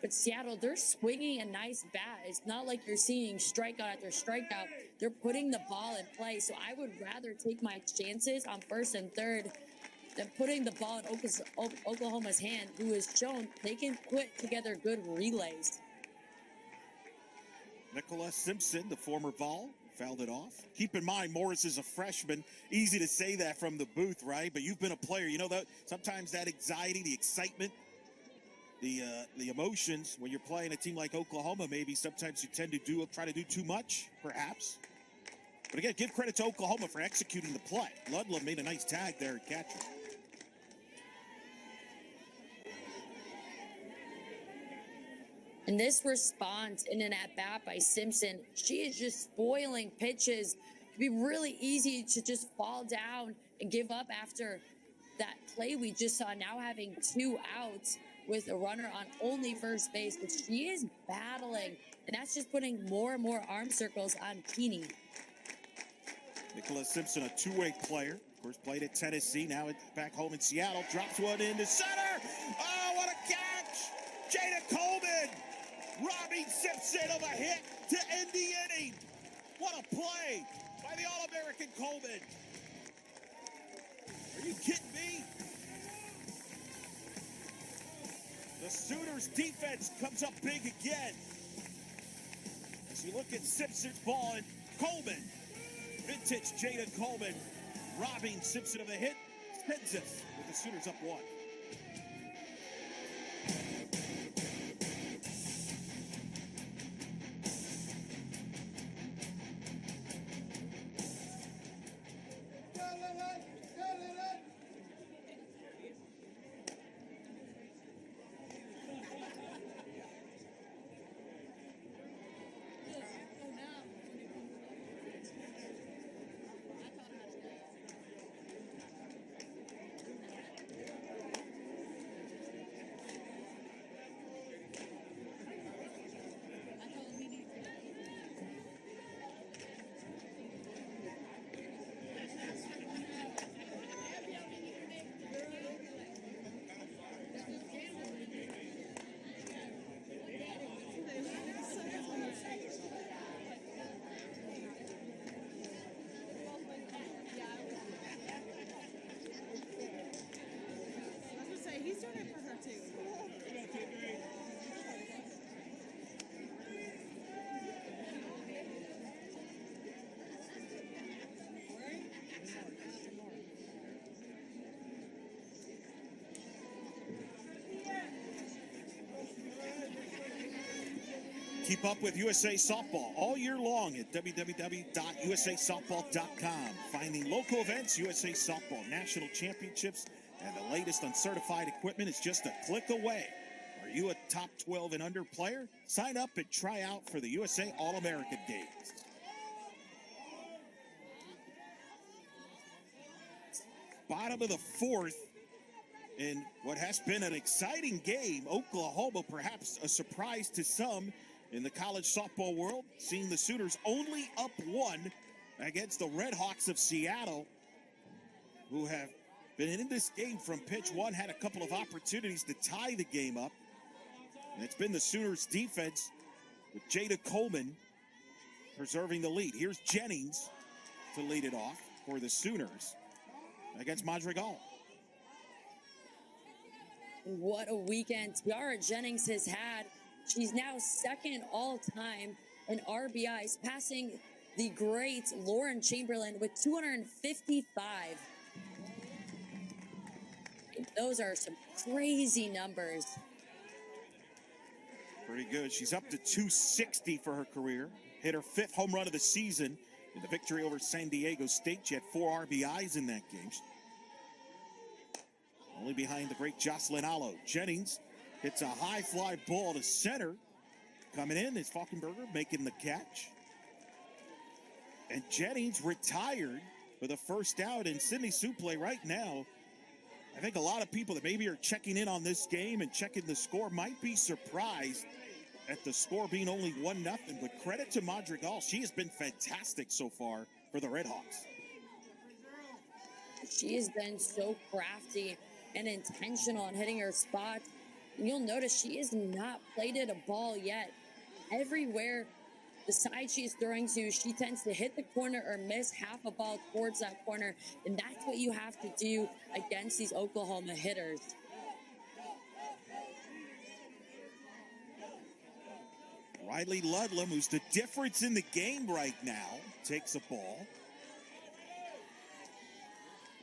But Seattle, they're swinging a nice bat. It's not like you're seeing strikeout after strikeout. They're putting the ball in play. So I would rather take my chances on first and third than putting the ball in Oklahoma's hand, who has shown they can put together good relays. Nicholas Simpson, the former Vol, fouled it off. Keep in mind, Morris is a freshman. Easy to say that from the booth, right? But you've been a player. You know that sometimes that anxiety, the excitement, the emotions when you're playing a team like Oklahoma, maybe sometimes you tend to try to do too much, perhaps. But again, give credit to Oklahoma for executing the play. Ludlam made a nice tag there at catcher. And this response in an at-bat by Simpson, she is just spoiling pitches. It could be really easy to just fall down and give up after that play we just saw, now having 2 outs with a runner on only first base. But she is battling, and that's just putting more and more arm circles on Keeney. Nicholas Simpson, a two-way player. Of course, played at Tennessee, now back home in Seattle. Drops one into center. Oh, what a catch! Jada Coleman robbing Simpson of a hit to end the inning. What a play by the All-American Coleman. Are you kidding me? The Sooners defense comes up big again. As you look at Simpson's ball and Coleman, vintage Jada Coleman, robbing Simpson of a hit, sends us with the Sooners up 1. Keep up with USA Softball all year long at www.usasoftball.com. Finding local events, USA Softball National Championships, and the latest on certified equipment is just a click away. Are you a top 12 and under player? Sign up and try out for the USA All-American Games. bottom of the fourth. In what has been an exciting game, Oklahoma perhaps a surprise to some in the college softball world, seeing the Sooners only up one against the Redhawks of Seattle, who have been in this game from pitch one, had a couple of opportunities to tie the game up. And it's been the Sooners defense with Jada Coleman preserving the lead. Here's Jennings to lead it off for the Sooners against Madrigal. What a weekend Tiara Jennings has had. She's now second all-time in RBIs, passing the great Lauren Chamberlain with 255. And those are some crazy numbers. Pretty good. She's up to 260 for her career. Hit her 5th home run of the season in the victory over San Diego State. She had 4 RBIs in that game. Only behind the great Jocelyn Allo. Jennings hits a high fly ball to center. Coming in is Falkenberger making the catch. And Jennings retired for the first out in Sydney Supley right now. I think a lot of people that maybe are checking in on this game and checking the score might be surprised at the score being only 1-0. But credit to Madrigal. She has been fantastic so far for the Redhawks. She has been so crafty and intentional in hitting her spots. You'll notice she has not plated a ball yet. Everywhere the side she is throwing to, she tends to hit the corner or miss half a ball towards that corner. And that's what you have to do against these Oklahoma hitters. Riley Ludlam, who's the difference in the game right now, takes a ball.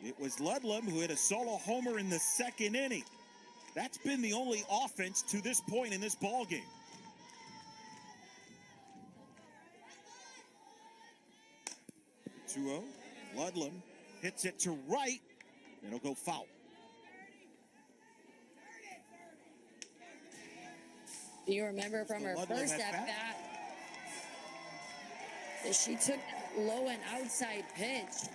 It was Ludlam who hit a solo homer in the 2nd inning. That's been the only offense to this point in this ball game. The 2-0. Ludlam hits it to right. It'll go foul. Do you remember from her first at bat that she took low and outside pitch?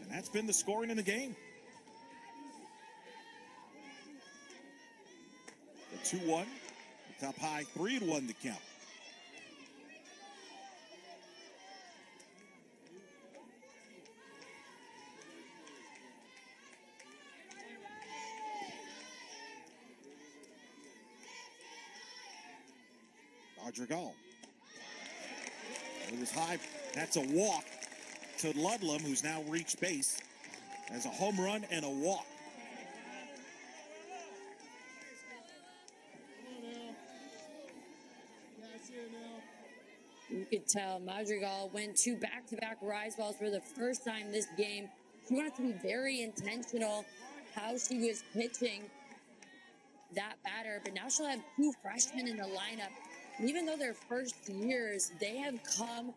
That's been the scoring in the game. The 2-1, the top high 3-1 the count. Madrigal. It was high. That's a walk to Ludlam, who's now reached base, as a home run and a walk. You could tell Madrigal went 2 back-to-back rise balls for the first time this game. She wanted to be very intentional how she was pitching that batter, but now she'll have 2 freshmen in the lineup. And even though they're first years, they have come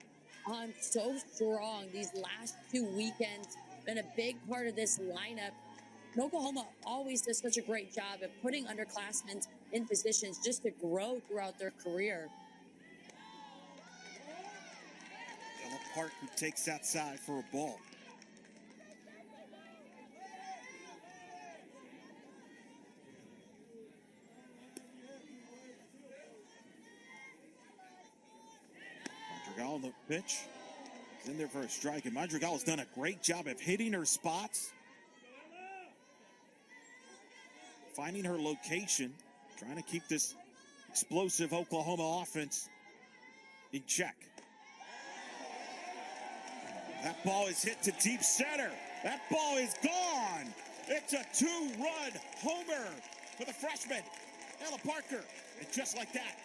on so strong these last 2 weekends. Been a big part of this lineup. And Oklahoma always does such a great job of putting underclassmen in positions just to grow throughout their career. Ella Park, who takes outside for a ball. Madrigal on the pitch. He's in there for a strike, and Madrigal has done a great job of hitting her spots, finding her location, trying to keep this explosive Oklahoma offense in check. That ball is hit to deep center. That ball is gone. It's a 2-run homer for the freshman, Ella Parker. And just like that,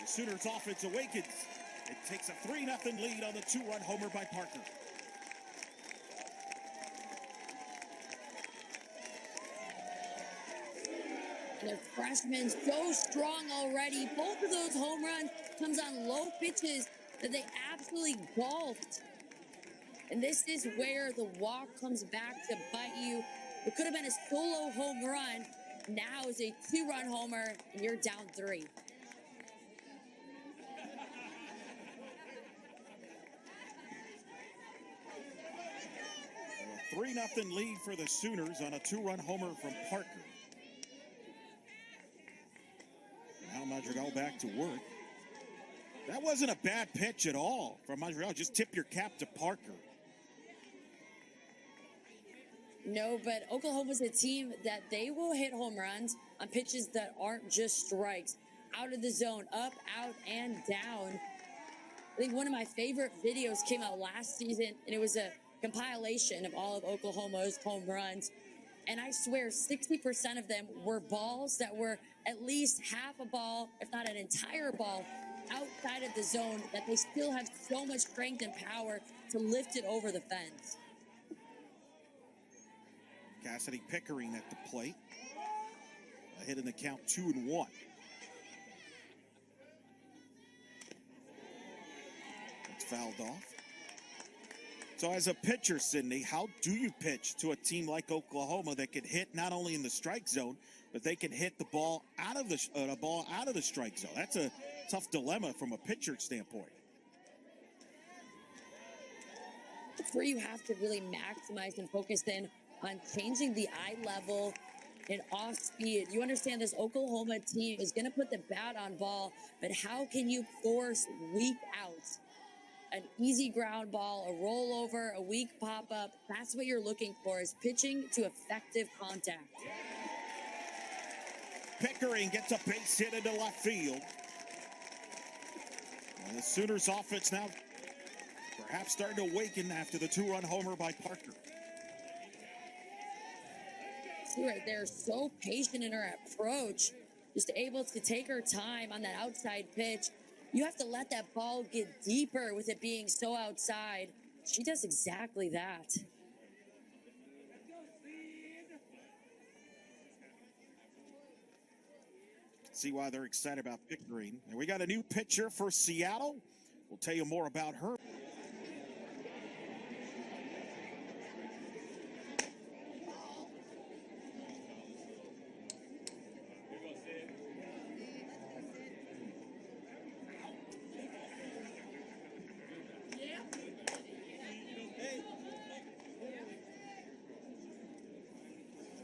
the Sooners offense awakens. It takes a 3-0 lead on the 2-run homer by Parker. And the freshman so strong already. Both of those home runs comes on low pitches that they absolutely golfed. And this is where the walk comes back to bite you. It could have been a solo home run. Now is a 2-run homer, and you're down 3. 3-0 lead for the Sooners on a 2-run homer from Parker. Now Madrigal back to work. That wasn't a bad pitch at all from Madrigal. Just tip your cap to Parker. No, but Oklahoma's a team that they will hit home runs on pitches that aren't just strikes. Out of the zone, up, out, and down. I think one of my favorite videos came out last season, and it was a compilation of all of Oklahoma's home runs. And I swear 60% of them were balls that were at least half a ball, if not an entire ball, outside of the zone, that they still have so much strength and power to lift it over the fence. Cassidy Pickering at the plate. A hit in the count, 2-1. It's fouled off. So as a pitcher, Sydney, how do you pitch to a team like Oklahoma that can hit not only in the strike zone, but they can hit the ball out of the strike zone? That's a tough dilemma from a pitcher standpoint. That's where you have to really maximize and focus in on changing the eye level and off speed. You understand this Oklahoma team is going to put the bat on ball, but how can you force weak outs? An easy ground ball, a rollover, a weak pop-up. That's what you're looking for, is pitching to effective contact. Pickering gets a base hit into left field. And the Sooners offense now perhaps starting to awaken after the 2-run homer by Parker. See right there, so patient in her approach, just able to take her time on that outside pitch. You have to let that ball get deeper with it being so outside. She does exactly that. See why they're excited about Pickering. And we got a new pitcher for Seattle. We'll tell you more about her.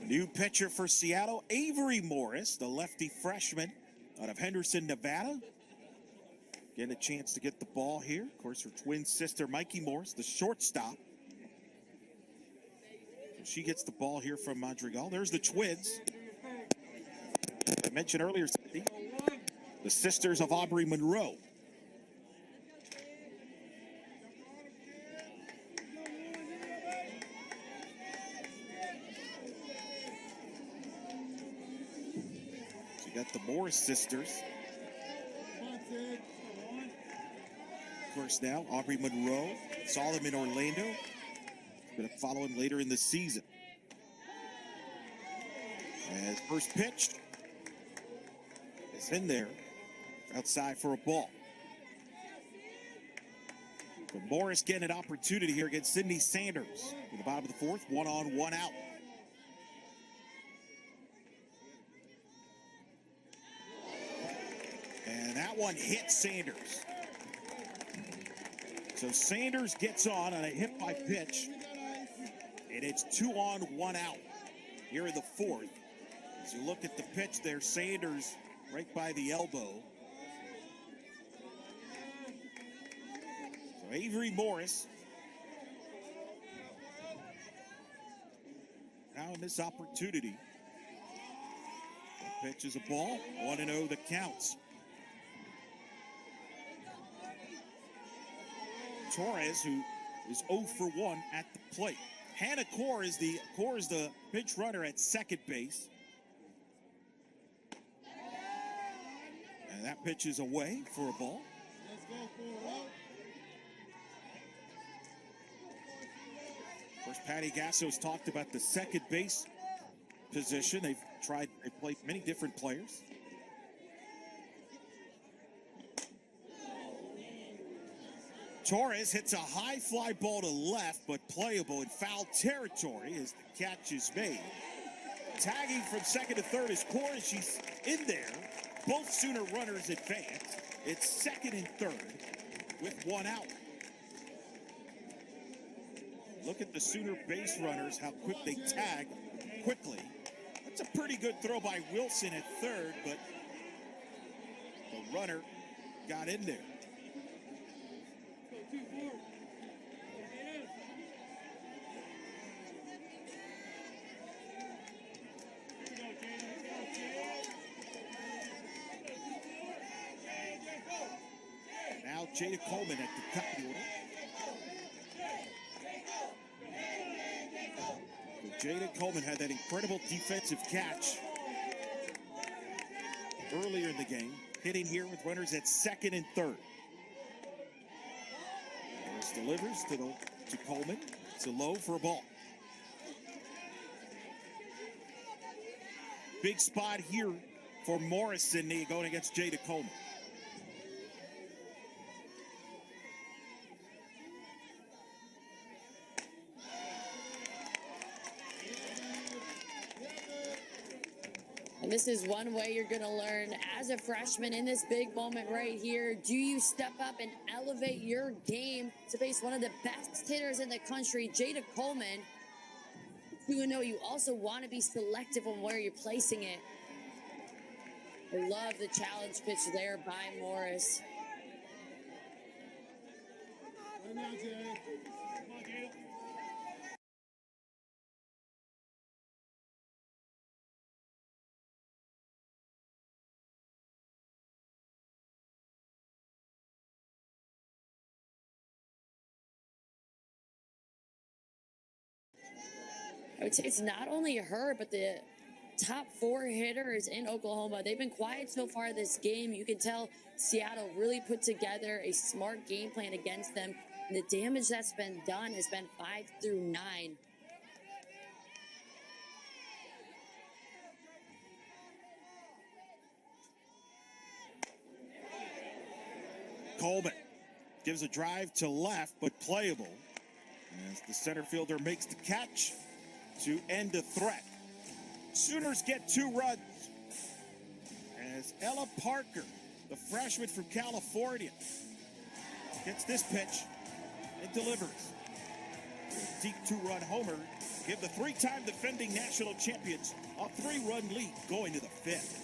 New pitcher for Seattle, Avery Morris, the lefty freshman out of Henderson, Nevada. Getting a chance to get the ball here. Of course, her twin sister, Mikey Morris, the shortstop. She gets the ball here from Madrigal. There's the twins. I mentioned earlier, the sisters of Aubrey Monroe. Got the Morris sisters. Of course, now Aubrey Monroe saw them in Orlando. Going to follow him later in the season. As first pitch is in there, outside for a ball. But Morris getting an opportunity here against Sydney Sanders in the bottom of the fourth, 1 on, 1 out. And that one hits Sanders. So Sanders gets on a hit by pitch. And it's 2 on, 1 out here in the fourth. As you look at the pitch there, Sanders right by the elbow. So Avery Morris now in this opportunity. The pitch is a ball, 1-0 the counts. Torres, who is 0 for 1 at the plate. Hannah Core is the pinch runner at second base. And that pitch is away for a ball. Of course, Patty Gasso's talked about the second base position. They've played many different players. Torres hits a high fly ball to left, but playable in foul territory as the catch is made. Tagging from second to third is Core. She's in there. Both Sooner runners advance. It's second and third with 1 out. Look at the Sooner base runners, how quick they tag quickly. That's a pretty good throw by Wilson at third, but the runner got in there. Now Jada Coleman at the top of the order. Jada Coleman had that incredible defensive catch earlier in the game, hitting here with runners at second and third. Morris delivers to Coleman. It's a low for a ball. Big spot here for Morris, Sydney, going against Jada Coleman. And this is one way you're going to learn as a freshman in this big moment right here. Do you step up and elevate your game to face one of the best hitters in the country, Jada Coleman? You know you also want to be selective on where you're placing it. I love the challenge pitch there by Morris. Come on, Jada. Come on, Jada. I would say it's not only her, but the top four hitters in Oklahoma. They've been quiet so far this game. You can tell Seattle really put together a smart game plan against them. And the damage that's been done has been 5 through 9. Coleman gives a drive to left, but playable, as the center fielder makes the catch to end the threat. Sooners get 2 runs as Ella Parker, the freshman from California, gets this pitch and delivers. A deep 2-run homer give the 3-time defending national champions a 3-run lead going to the 5th.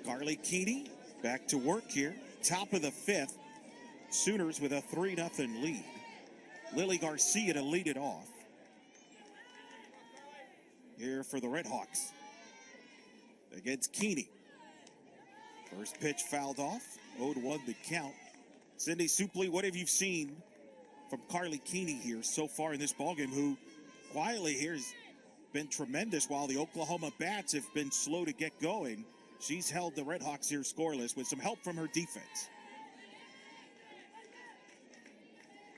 Carly Keeney back to work here. Top of the 5th. Sooners with a 3-0 lead. Lily Garcia to lead it off. Here for the Redhawks against Keeney. First pitch fouled off. 0-1 the count. Cindy Supley, what have you seen from Carly Keeney here so far in this ballgame, who quietly here has been tremendous while the Oklahoma Bats have been slow to get going? She's held the Redhawks here scoreless with some help from her defense.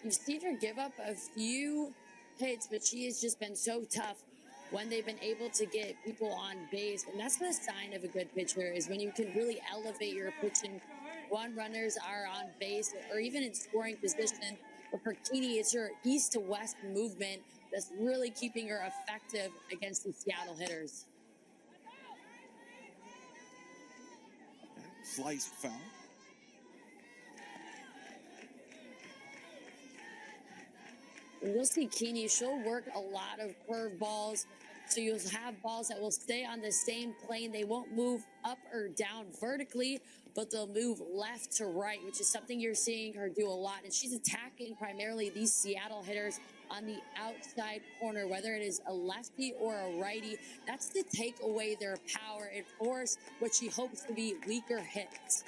You've seen her give up a few hits, but she has just been so tough when they've been able to get people on base. And that's the sign of a good pitcher, is when you can really elevate your pitching. When runners are on base or even in scoring position. But for Keeney, it's her east to west movement that's really keeping her effective against the Seattle hitters. Slice foul. And you'll see Keeney, she'll work a lot of curveballs. So you'll have balls that will stay on the same plane. They won't move up or down vertically, but they'll move left to right, which is something you're seeing her do a lot. And she's attacking primarily these Seattle hitters on the outside corner, whether it is a lefty or a righty. That's to take away their power and force what she hopes to be weaker hits.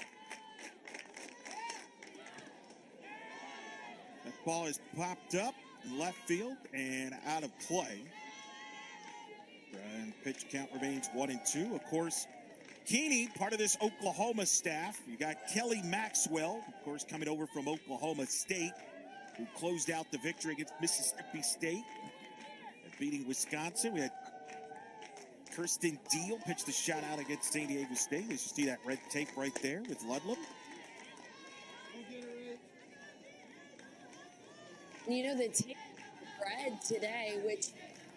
That ball is popped up in left field and out of play. And pitch count remains 1-2. Of course, Keeney, part of this Oklahoma staff. You got Kelly Maxwell, of course, coming over from Oklahoma State, who closed out the victory against Mississippi State and beating Wisconsin. We had Kirsten Deal pitch the shutout against San Diego State. As you see that red tape right there with Ludlam. You know, the tape red today, which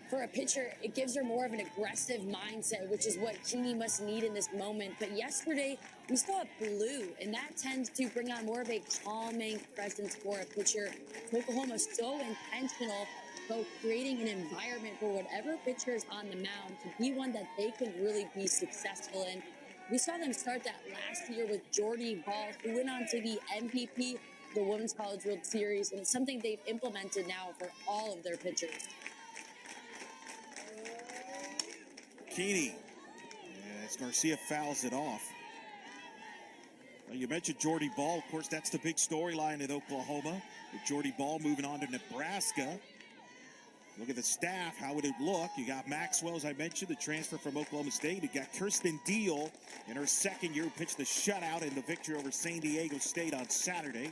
for a pitcher, it gives her more of an aggressive mindset, which is what Keeney must need in this moment. But yesterday, we saw blue, and that tends to bring on more of a calming presence for a pitcher. Oklahoma is so intentional, so creating an environment for whatever pitcher is on the mound to be one that they can really be successful in. We saw them start that last year with Jordy Ball, who went on to be MVP of the Women's College World Series, and it's something they've implemented now for all of their pitchers. Keeney, as Garcia fouls it off. Well, you mentioned Jordy Ball. Of course, that's the big storyline at Oklahoma. With Jordy Ball moving on to Nebraska. Look at the staff. How would it look? You got Maxwell, as I mentioned, the transfer from Oklahoma State. You got Kirsten Deal in her second year, pitched the shutout in the victory over San Diego State on Saturday.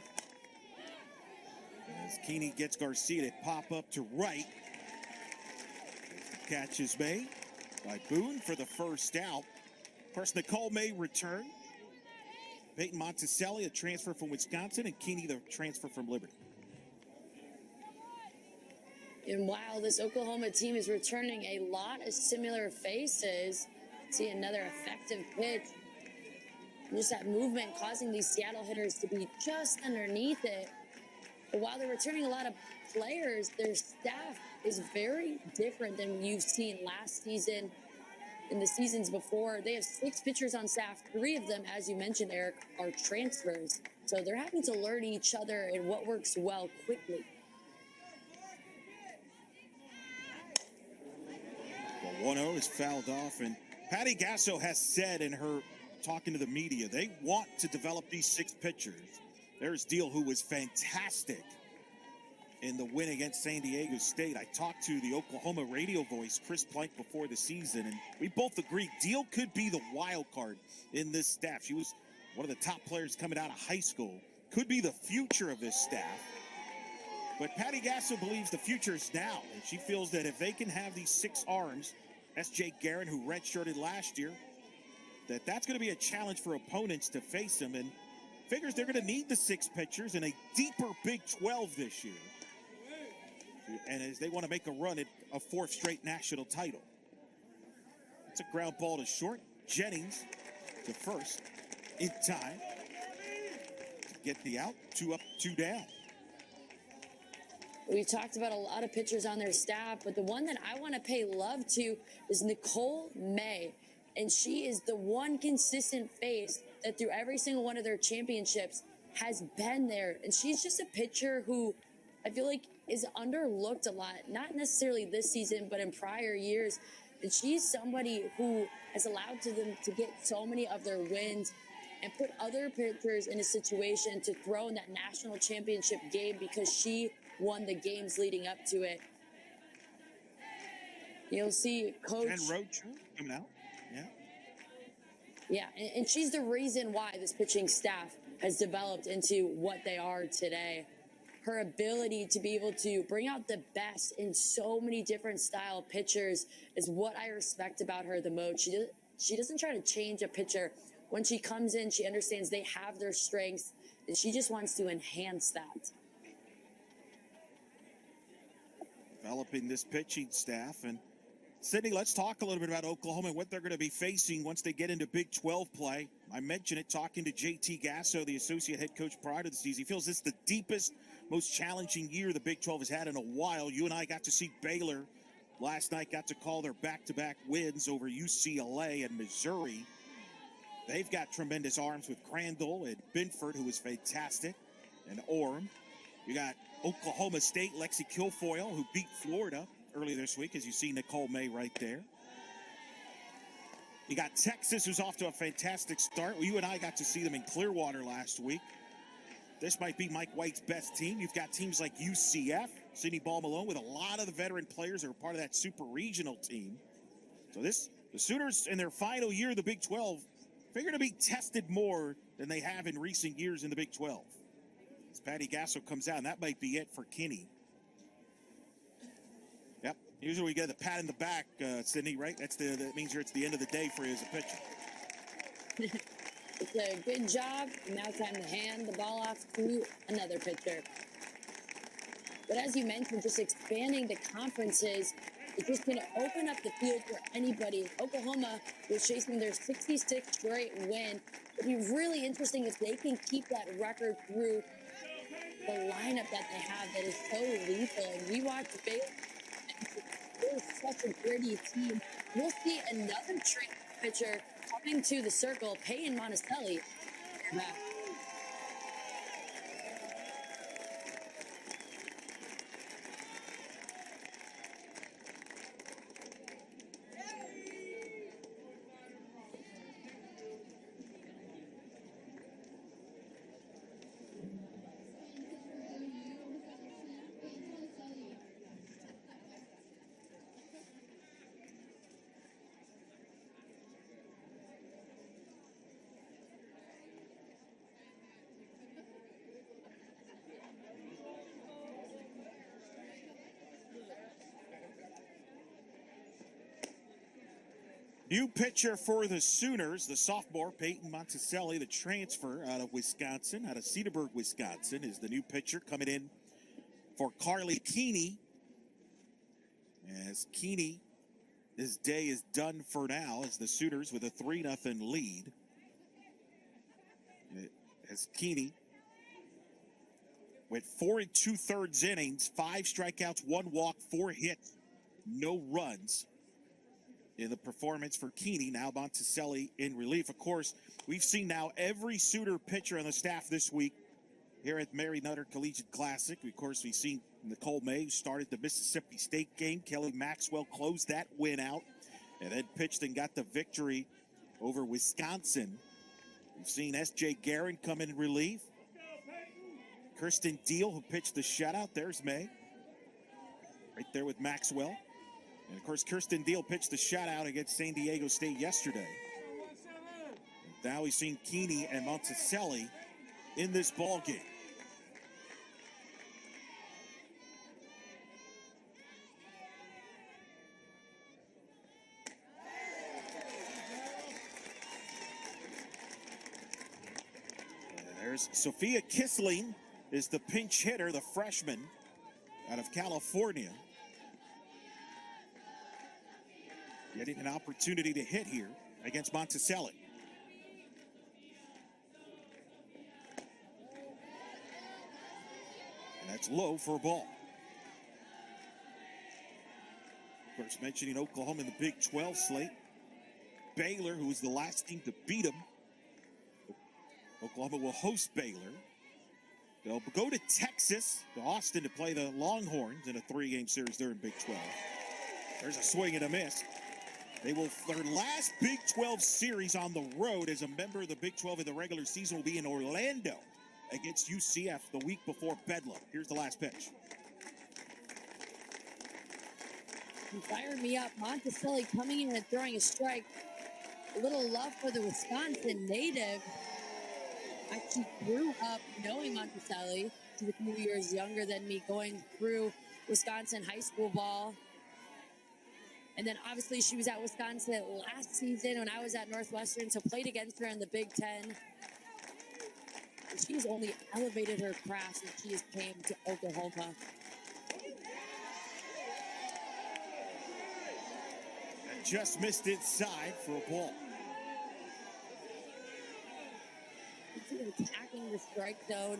As Keeney gets Garcia to pop up to right. The catch is made by Boone for the first out. Of course, Nicole May return. Peyton Monticelli, a transfer from Wisconsin, and Keeney, the transfer from Liberty. And while this Oklahoma team is returning a lot of similar faces, see another effective pitch. And just that movement causing these Seattle hitters to be just underneath it. But while they're returning a lot of players, their staff is very different than you've seen last season and the seasons before. They have 6 pitchers on staff. 3 of them, as you mentioned, Eric, are transfers. So they're having to learn each other and what works well quickly. Well, 1-0 is fouled off, and Patty Gasso has said in her talking to the media, they want to develop these 6 pitchers. There's Deal, who was fantastic in the win against San Diego State. I talked to the Oklahoma radio voice, Chris Plank, before the season, and we both agreed Deal could be the wild card in this staff. She was one of the top players coming out of high school, could be the future of this staff. But Patty Gasso believes the future is now, and she feels that if they can have these 6 arms, S.J. Guerin, who redshirted last year, that's going to be a challenge for opponents to face them, and figures they're going to need the 6 pitchers in a deeper Big 12 this year. And as they want to make a run at a 4th straight national title. It's a ground ball to short. Jennings to first in time to get the out. 2 up, 2 down. We've talked about a lot of pitchers on their staff, but the one that I want to pay love to is Nicole May. And she is the one consistent face that through every single one of their championships has been there. And she's just a pitcher who I feel like is underlooked a lot, not necessarily this season, but in prior years. And she's somebody who has allowed them to get so many of their wins and put other pitchers in a situation to throw in that national championship game because she won the games leading up to it. You'll see Coach Jen Roach coming out. Yeah. Yeah, and she's the reason why this pitching staff has developed into what they are today. Her ability to be able to bring out the best in so many different style pitchers is what I respect about her the most. She doesn't try to change a pitcher. When she comes in, she understands they have their strengths, and she just wants to enhance that. developing this pitching staff. And Sydney, let's talk a little bit about Oklahoma and what they're going to be facing once they get into Big 12 play. I mentioned it talking to JT Gasso, the associate head coach prior to the season. He feels this is the deepest, most challenging year the Big 12 has had in a while. You and I got to see Baylor last night, got to call their back-to-back wins over UCLA and Missouri. They've got tremendous arms with Crandall and Binford, who is fantastic, and Orm. You got Oklahoma State, Lexi Kilfoyle, who beat Florida earlier this week, as you see Nicole May right there. You got Texas, who's off to a fantastic start. Well, you and I got to see them in Clearwater last week. This might be Mike White's best team. You've got teams like UCF, Sidney Ball Malone, with a lot of the veteran players that are part of that super regional team. So the Sooners in their final year of the Big 12, they're going to be tested more than they have in recent years in the Big 12. As Patty Gasso comes out, and that might be it for Kinney. Yep, usually we get the pat in the back, Sydney, right? That means it's the end of the day for you as a pitcher. It's a good job. Now it's time to hand the ball off to another pitcher. But as you mentioned, just expanding the conferences, it's just going to open up the field for anybody. Oklahoma was chasing their 66th straight win. It'll be really interesting if they can keep that record through the lineup that they have that is so lethal. And we watched Baylor. They're such a gritty team. We'll see another pitcher coming to the circle, Peyton Monticelli. New pitcher for the Sooners, the sophomore Peyton Monticelli, the transfer out of Wisconsin, out of Cedarburg, Wisconsin, is the new pitcher coming in for Carly Keeney. As Keeney, his day is done for now as the Sooners with a 3-0 lead. As Keeney went 4 2/3 innings, 5 strikeouts, 1 walk, 4 hits, no runs in the performance for Keeney. Now Monticelli in relief. Of course, we've seen now every Sooner pitcher on the staff this week here at Mary Nutter Collegiate Classic. Of course, we've seen Nicole May, who started the Mississippi State game. Kelly Maxwell closed that win out and then pitched and got the victory over Wisconsin. We've seen S.J. Guerin come in relief. Kirsten Deal, who pitched the shutout. There's May. Right there with Maxwell. And, of course, Kirsten Deal pitched the shutout against San Diego State yesterday. And now we've seen Keeney and Monticelli in this ball game. And there's Sophia Kissling is the pinch hitter, the freshman out of California. Getting an opportunity to hit here against Monticelli. And that's low for a ball. Of course, mentioning Oklahoma in the Big 12 slate. Baylor, who was the last team to beat them. Oklahoma will host Baylor. They'll go to Texas, to Austin, to play the Longhorns in a 3-game series there in Big 12. There's a swing and a miss. Their last Big 12 series on the road as a member of the Big 12 in the regular season will be in Orlando against UCF the week before Bedlam. Here's the last pitch. You fired me up. Monticelli coming in and throwing a strike. A little love for the Wisconsin native. Actually grew up knowing Monticelli. She's a few years younger than me, going through Wisconsin high school ball. And then obviously she was at Wisconsin last season when I was at Northwestern, so played against her in the Big Ten. And she's only elevated her craft since she has came to Oklahoma. just missed inside for a ball. Attacking the strike zone.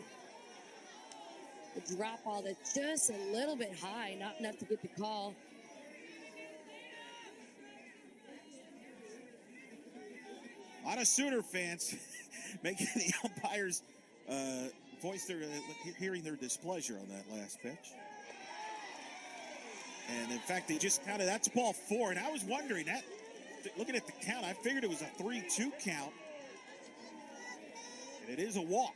The drop ball that's just a little bit high, not enough to get the call. A lot of Sooner fans making the umpires voice their hearing their displeasure on that last pitch. And in fact, they just counted that's ball 4. And I was wondering that, looking at the count, I figured it was a 3-2 count. And it is a walk.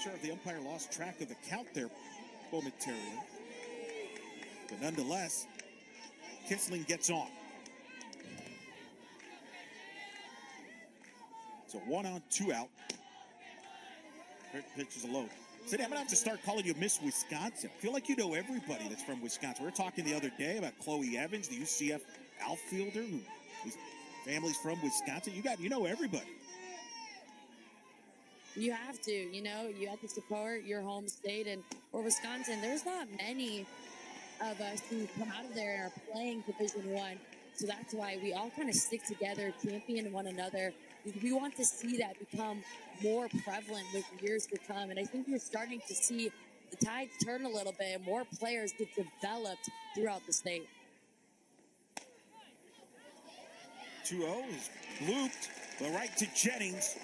Sure, if the umpire lost track of the count there momentarily. But nonetheless, Kinsling gets on. So 1 on, 2 out. Pitch is low. So I'm going to have to start calling you Miss Wisconsin. I feel like you know everybody that's from Wisconsin. We were talking the other day about Chloe Evans, the UCF outfielder whose family's from Wisconsin. You know everybody. You have to, you have to support your home state. And for Wisconsin, there's not many of us who come out of there and are playing Division I. So that's why we all kind of stick together, champion one another. We want to see that become more prevalent with years to come. And I think we're starting to see the tides turn a little bit and more players get developed throughout the state. 2-0 is looped, but right to Jennings.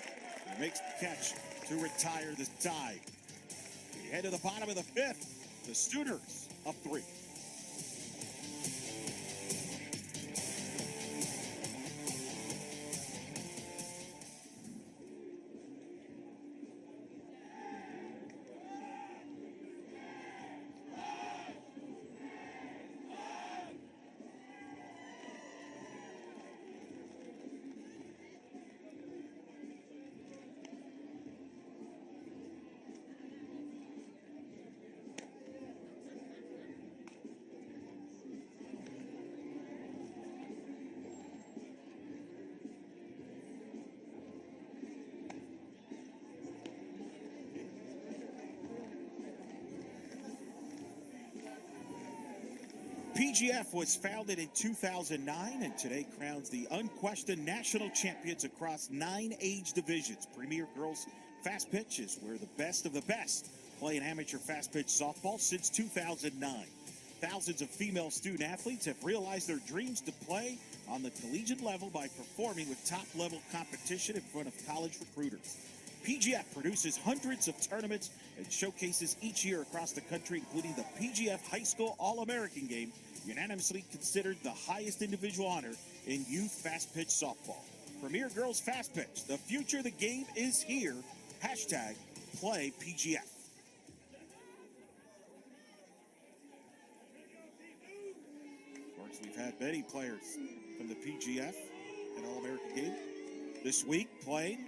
He makes the catch to retire the tie. We head to the bottom of the 5th. The Sooners up 3. PGF was founded in 2009 and today crowns the unquestioned national champions across 9 age divisions. Premier Girls Fast Pitch is where the best of the best play an amateur fast pitch softball since 2009. Thousands of female student athletes have realized their dreams to play on the collegiate level by performing with top-level competition in front of college recruiters. PGF produces hundreds of tournaments and showcases each year across the country, including the PGF High School All-American Game, unanimously considered the highest individual honor in youth fast pitch softball. Premier Girls Fast Pitch, the future of the game is here. Hashtag play PGF. Of course, we've had many players from the PGF and All-American Game this week playing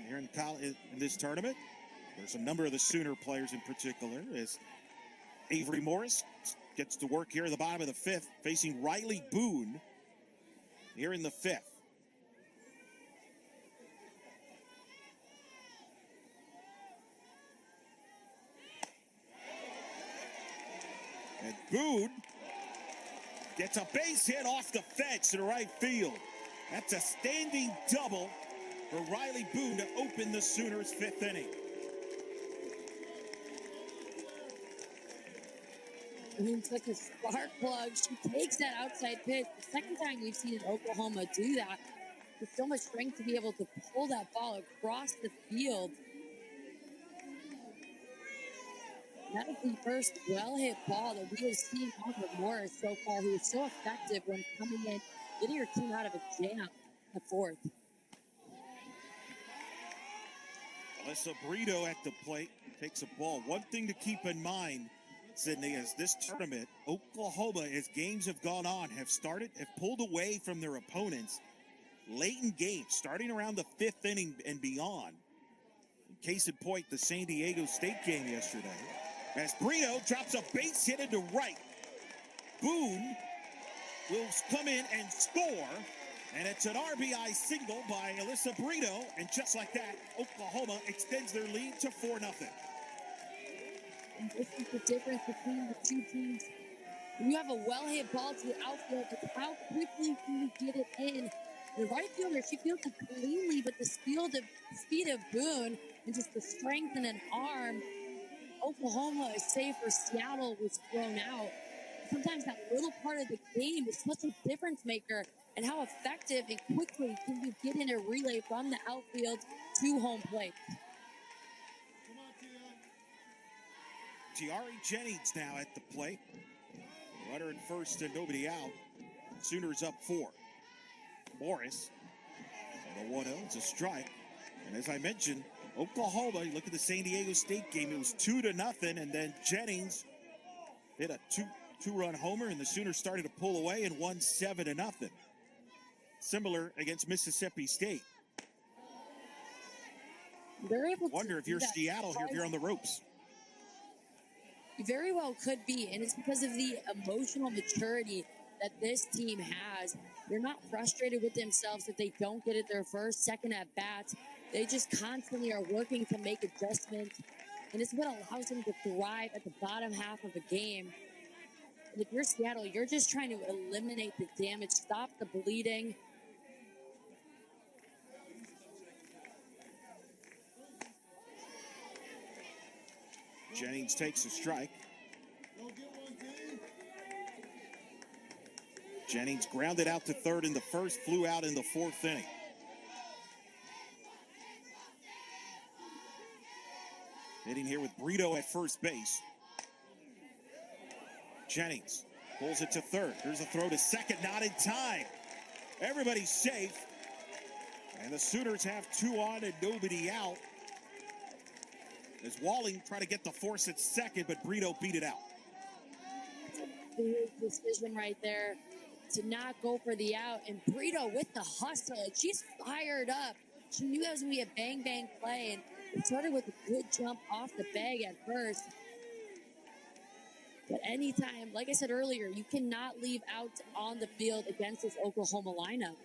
here in this tournament. There's a number of the Sooner players in particular, as Avery Morris gets to work here at the bottom of the 5th, facing Riley Boone here in the 5th. And Boone gets a base hit off the fence to the right field. That's a standing double for Riley Boone to open the Sooners' 5th inning. I mean, such a spark plug. She takes that outside pitch. The second time we've seen Oklahoma do that, with so much strength to be able to pull that ball across the field. That is the first well-hit ball that we have seen off of Morris so far, who is so effective when coming in, getting her team out of a jam in the 4th. Alyssa Brito at the plate takes a ball. One thing to keep in mind, Sydney, is this tournament, Oklahoma, as games have gone on, have pulled away from their opponents late in games, starting around the 5th inning and beyond. Case in point, the San Diego State game yesterday, as Brito drops a base hit into right. Boone will come in and score And it's an RBI single by Alyssa Brito. And just like that, Oklahoma extends their lead to 4-0. And this is the difference between the two teams. When you have a well-hit ball to the outfield, it's how quickly can you get it in. The right fielder, she fields it cleanly, but the speed of Boone and just the strength in an arm, Oklahoma is safe for Seattle was thrown out. Sometimes that little part of the game is such a difference maker, and how effective and quickly can you get in a relay from the outfield to home plate. Come on, Tia. Tiari Jennings now at the plate. Runner at first and nobody out. Sooners up 4. Morris. The 1-0. It's a strike. And as I mentioned, Oklahoma, you look at the San Diego State game, it was 2-0, and then Jennings hit a two-run homer, and the Sooners started to pull away and won 7-0. Similar against Mississippi State. They're able to Wonder if you're Seattle here, if you're on the ropes. You very well could be, and it's because of the emotional maturity that this team has. They're not frustrated with themselves if they don't get it their first, second at bats. They just constantly are working to make adjustments, and it's what allows them to thrive at the bottom half of a game. And if you're Seattle, you're just trying to eliminate the damage, stop the bleeding. Jennings takes a strike. Go get one, team. Jennings grounded out to third in the first, flew out in the 4th inning. Hitting here with Brito at first base. Jennings pulls it to third. Here's a throw to second, not in time. Everybody's safe. And the Sooners have 2 on and nobody out. As Walling tried to get the force at second, but Brito beat it out. Big decision right there to not go for the out. And Brito with the hustle. She's fired up. She knew that was going to be a bang-bang play. And it started with a good jump off the bag at first. But anytime, like I said earlier, you cannot leave out on the field against this Oklahoma lineup.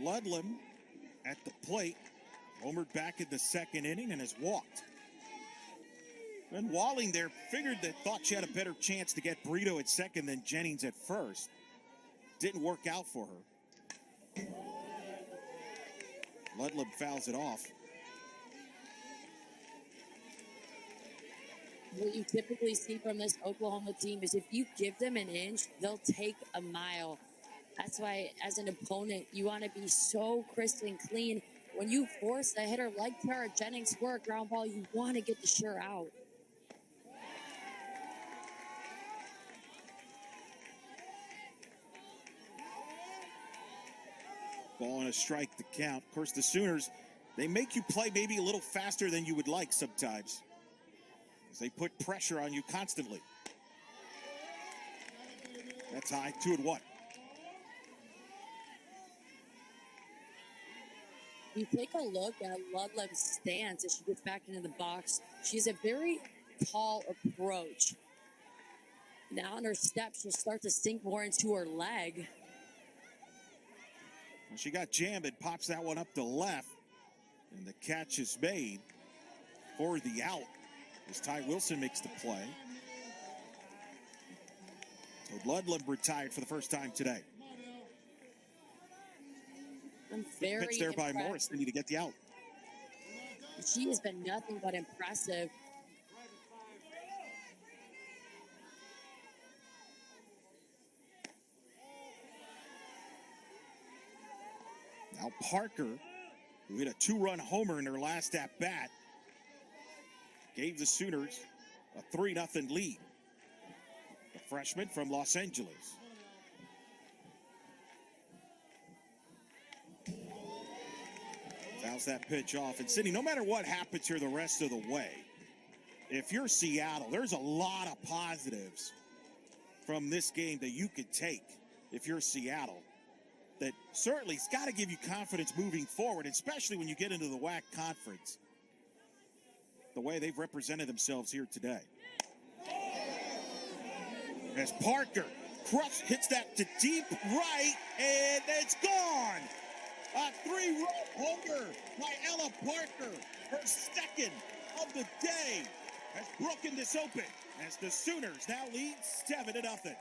Ludlam at the plate, homered back in the 2nd inning and has walked. And Walling there thought she had a better chance to get Brito at second than Jennings at first. Didn't work out for her. Ludlam fouls it off. What you typically see from this Oklahoma team is if you give them an inch, they'll take a mile. That's why, as an opponent, you want to be so crisp and clean. When you force a hitter like Tiara Jennings for a ground ball, you want to get the sure out. Ball and a strike to count. Of course, the Sooners, they make you play maybe a little faster than you would like sometimes, as they put pressure on you constantly. That's high, 2-1. You take a look at Ludlam's stance as she gets back into the box. She's a very tall approach. Now on her step, she'll start to sink more into her leg. Well, she got jammed and pops that one up to left. And the catch is made for the out as Ty Wilson makes the play. So Ludlam retired for the first time today. I'm very Pitch there by impressed. Morris. They need to get the out. She has been nothing but impressive. Now Parker, who hit a 2-run homer in her last at-bat, gave the Sooners a 3-0 lead. The freshman from Los Angeles. Fouls that pitch off. And Sydney, no matter what happens here the rest of the way, if you're Seattle, there's a lot of positives from this game that you could take if you're Seattle. That certainly has got to give you confidence moving forward, especially when you get into the WAC conference. The way they've represented themselves here today. As Parker Crush hits that to deep right, and it's gone. A 3-run homer by Ella Parker. Her second of the day has broken this open as the Sooners now lead 7-0.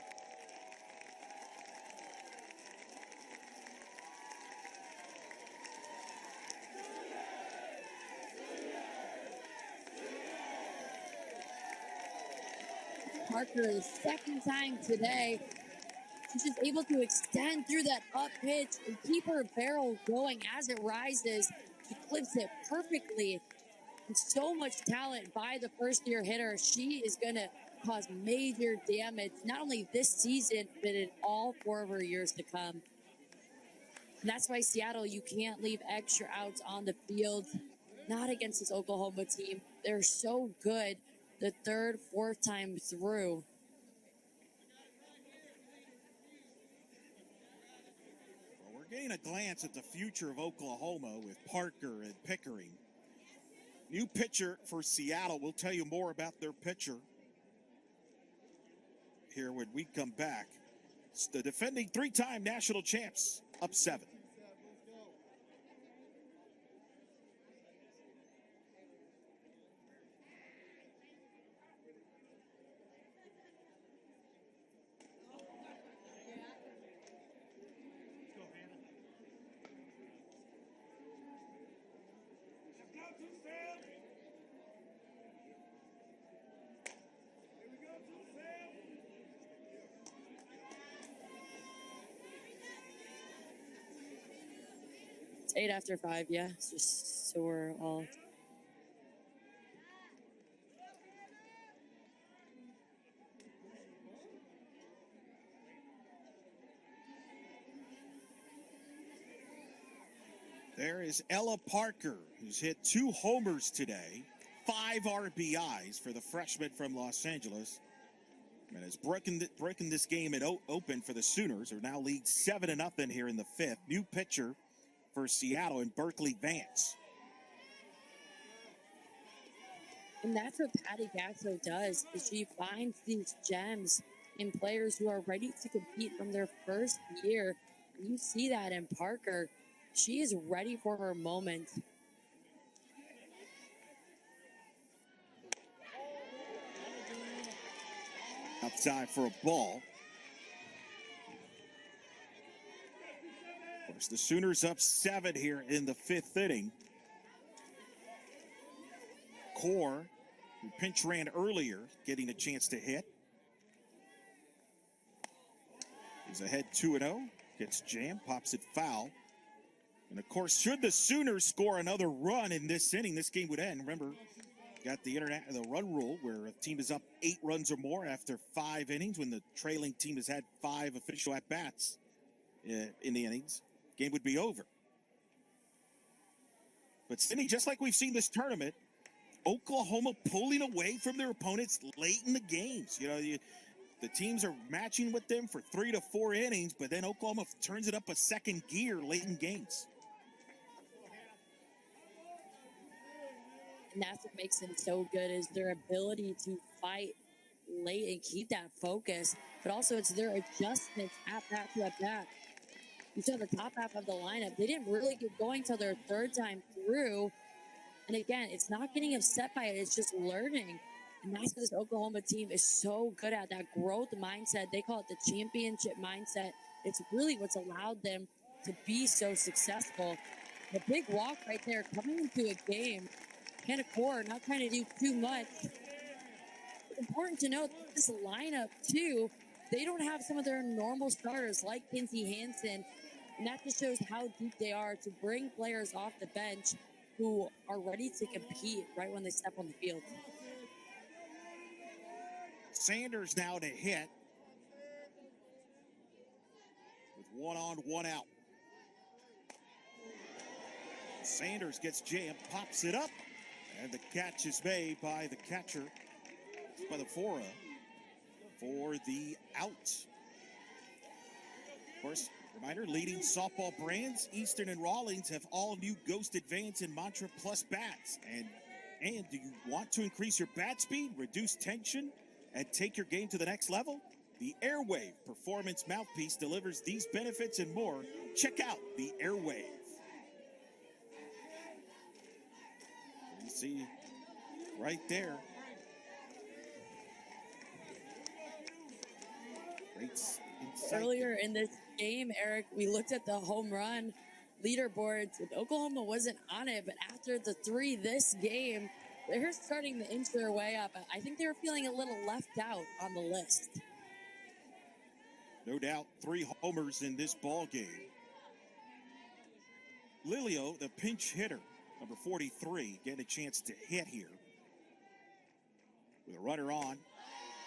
Parker, the second time today, she's just able to extend through that up pitch and keep her barrel going as it rises. She clips it perfectly. And so much talent by the first-year hitter. She is going to cause major damage, not only this season, but in all 4 of her years to come. And that's why Seattle, you can't leave extra outs on the field. Not against this Oklahoma team. They're so good the 3rd, 4th time through. Well, we're getting a glance at the future of Oklahoma with Parker and Pickering. New pitcher for Seattle. We'll tell you more about their pitcher here when we come back. It's the defending 3-time national champs, up 7. It's 8 after 5, yeah. It's just so we're all... There is Ella Parker, who's hit 2 homers today, 5 RBIs for the freshman from Los Angeles. And has broken this game open for the Sooners, who now lead 7-0 here in the 5th. New pitcher for Seattle in Berkeley Vance. And that's what Patty Gasso does, is she finds these gems in players who are ready to compete from their first year. And you see that in Parker. She is ready for her moment. Outside for a ball. Of course, the Sooners up 7 here in the 5th inning. Core, who pinch ran earlier, getting a chance to hit. He's ahead 2-0. Gets jammed, pops it foul. And of course, should the Sooners score another run in this inning, this game would end. Remember, got the run rule where a team is up 8 runs or more after 5 innings. When the trailing team has had 5 official at-bats in the innings, game would be over. But Cindy, just like we've seen this tournament, Oklahoma pulling away from their opponents late in the games. You know, the teams are matching with them for 3 to 4 innings, but then Oklahoma turns it up a second gear late in games. And that's what makes them so good, is their ability to fight late and keep that focus. But also it's their adjustments at bat to at bat. You saw the top half of the lineup. They didn't really get going till their 3rd time through. And again, it's not getting upset by it. It's just learning. And that's what this Oklahoma team is so good at, that growth mindset. They call it the championship mindset. It's really what's allowed them to be so successful. The big walk right there coming into a game. Hannah Core not trying to do too much. It's important to note that this lineup, too, they don't have some of their normal starters like Kinsey Hansen. And that just shows how deep they are to bring players off the bench who are ready to compete right when they step on the field. Sanders now to hit with 1 on, 1 out. Sanders gets jammed, pops it up, and the catch is made by the catcher, by the Fora, for the out. Of course, reminder, leading softball brands, Eastern and Rawlings, have all new Ghost Advance and Mantra Plus bats. And do you want to increase your bat speed, reduce tension, and take your game to the next level? The Airwave Performance Mouthpiece delivers these benefits and more. Check out the Airwave. You see right there. Great insight. Earlier in this game, Eric, we looked at the home run leaderboards, and Oklahoma wasn't on it, but after the 3 this game, they're starting to inch their way up. I think they were feeling a little left out on the list. No doubt 3 homers in this ball game. Lilio, the pinch hitter, number 43, getting a chance to hit here. With a runner on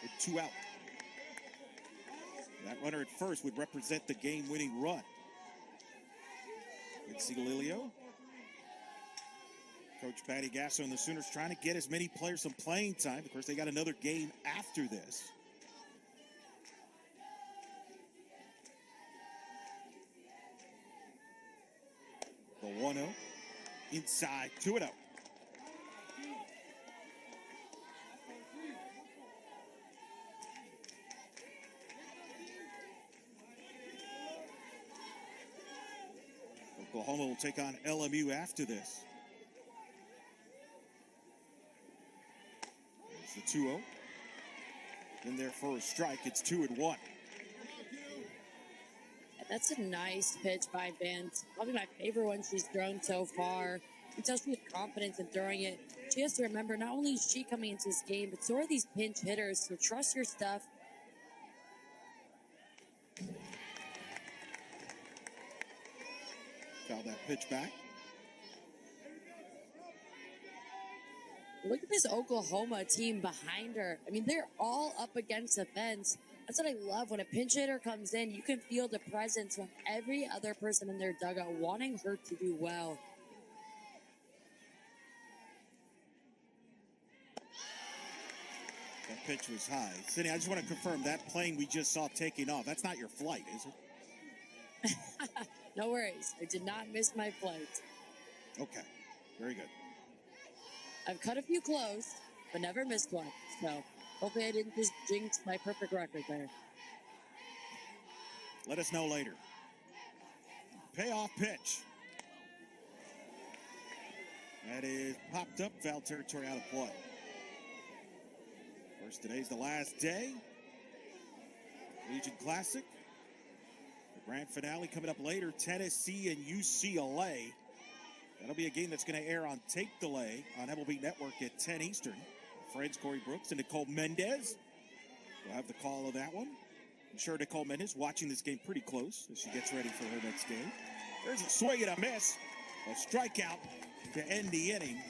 and 2 out. That runner at first would represent the game-winning run. Let's see Lilio. Coach Patty Gasso and the Sooners trying to get as many players some playing time. Of course, they got another game after this. The 1-0. Inside, 2-0. Oklahoma will take on LMU after this. There's the 2-0. In there for a strike. It's 2-1. That's a nice pitch by Vance. Probably my favorite one she's thrown so far. You tell she has confidence in throwing it. She has to remember not only is she coming into this game, but so are these pinch hitters. So trust your stuff. Foul that pitch back. Look at this Oklahoma team behind her. I mean, they're all up against the fence. That's what I love. When a pinch hitter comes in, you can feel the presence from every other person in their dugout wanting her to do well. That pitch was high. Cindy, I just want to confirm that plane we just saw taking off, that's not your flight, is it? No worries. I did not miss my flight. Okay, very good. I've cut a few close, but never missed one. So hopefully I didn't just jinx my perfect record there. Let us know later. Payoff pitch. That is popped up, foul territory, out of play. Of course, today's the last day. Legion Classic. The grand finale coming up later, Tennessee and UCLA. That'll be a game that's going to air on tape delay on MLB Network at 10 Eastern. Friends Corey Brooks and Nicole Mendez will have the call of that one. I'm sure Nicole Mendez watching this game pretty close as she gets ready for her next game. There's a swing and a miss. A strikeout to end the inning.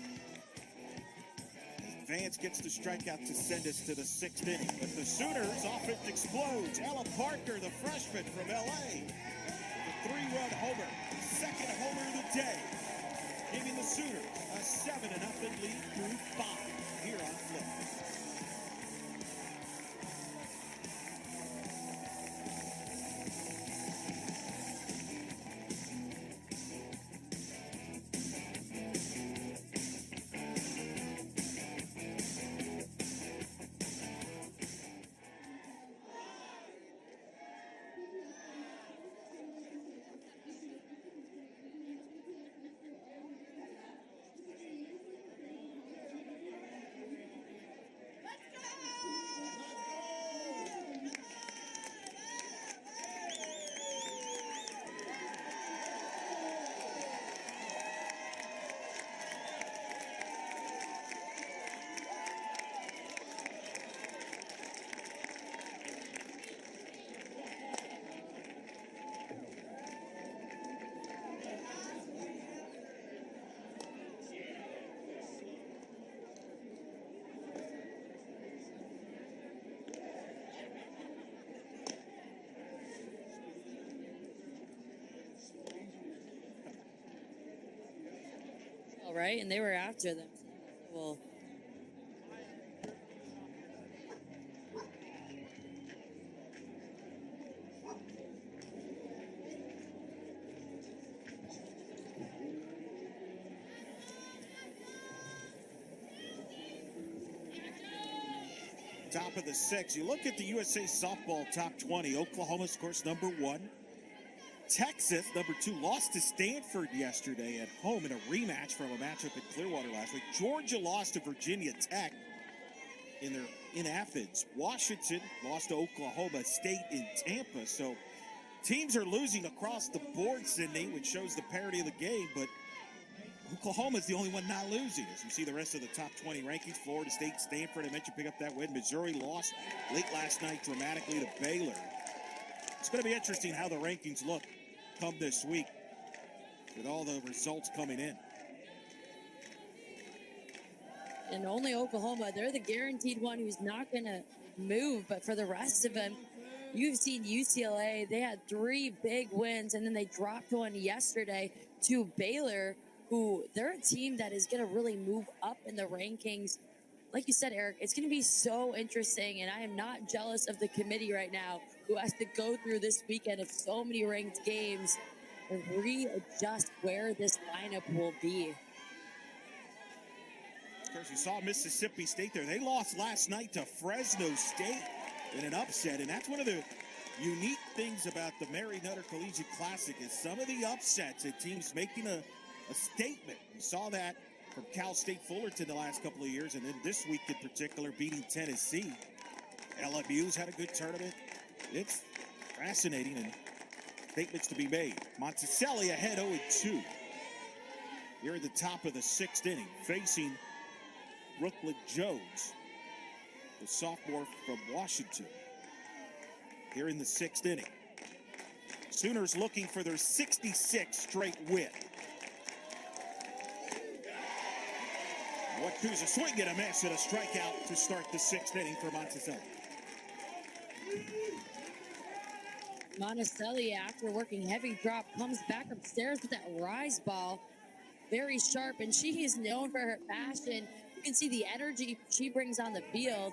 Vance gets the strikeout to send us to the 6th inning. But the Sooners offense explodes. Ella Parker, the freshman from LA, with a 3-run homer. Second homer of the day, giving the Sooners a 7-0 lead through 5 here on Flip. All right, and they were after them. Well, top of the 6th. You look at the USA softball top 20. Oklahoma's, of course, number 1. Texas, number 2, lost to Stanford yesterday at home in a rematch from a matchup at Clearwater last week. Georgia lost to Virginia Tech in Athens. Washington lost to Oklahoma State in Tampa. So teams are losing across the board, Sydney, which shows the parity of the game, but Oklahoma's the only one not losing. As you see the rest of the top 20 rankings, Florida State, Stanford, I mentioned, pick up that win. Missouri lost late last night dramatically to Baylor. It's going to be interesting how the rankings look come this week with all the results coming in. And only Oklahoma, they're the guaranteed one who's not going to move. But for the rest of them, you've seen UCLA. They had 3 big wins, and then they dropped one yesterday to Baylor, who they're a team that is going to really move up in the rankings. Like you said, Eric, it's going to be so interesting, and I am not jealous of the committee right now who has to go through this weekend of so many ranked games and readjust where this lineup will be. Of course, you saw Mississippi State there. They lost last night to Fresno State in an upset, and that's one of the unique things about the Mary Nutter Collegiate Classic is some of the upsets and teams making a statement. You saw that from Cal State Fullerton the last couple of years, and then this week in particular, beating Tennessee. LMU's had a good tournament. It's fascinating and statements to be made. Monticelli ahead 0-2. Here at the top of the 6th inning, facing Brooklyn Jones, the sophomore from Washington. Here in the 6th inning. Sooners looking for their 66th straight win. Watusa swing and a miss and a strikeout to start the 6th inning for Monticelli. Monticelli, after working heavy drop, comes back upstairs with that rise ball. Very sharp, and she is known for her passion. You can see the energy she brings on the field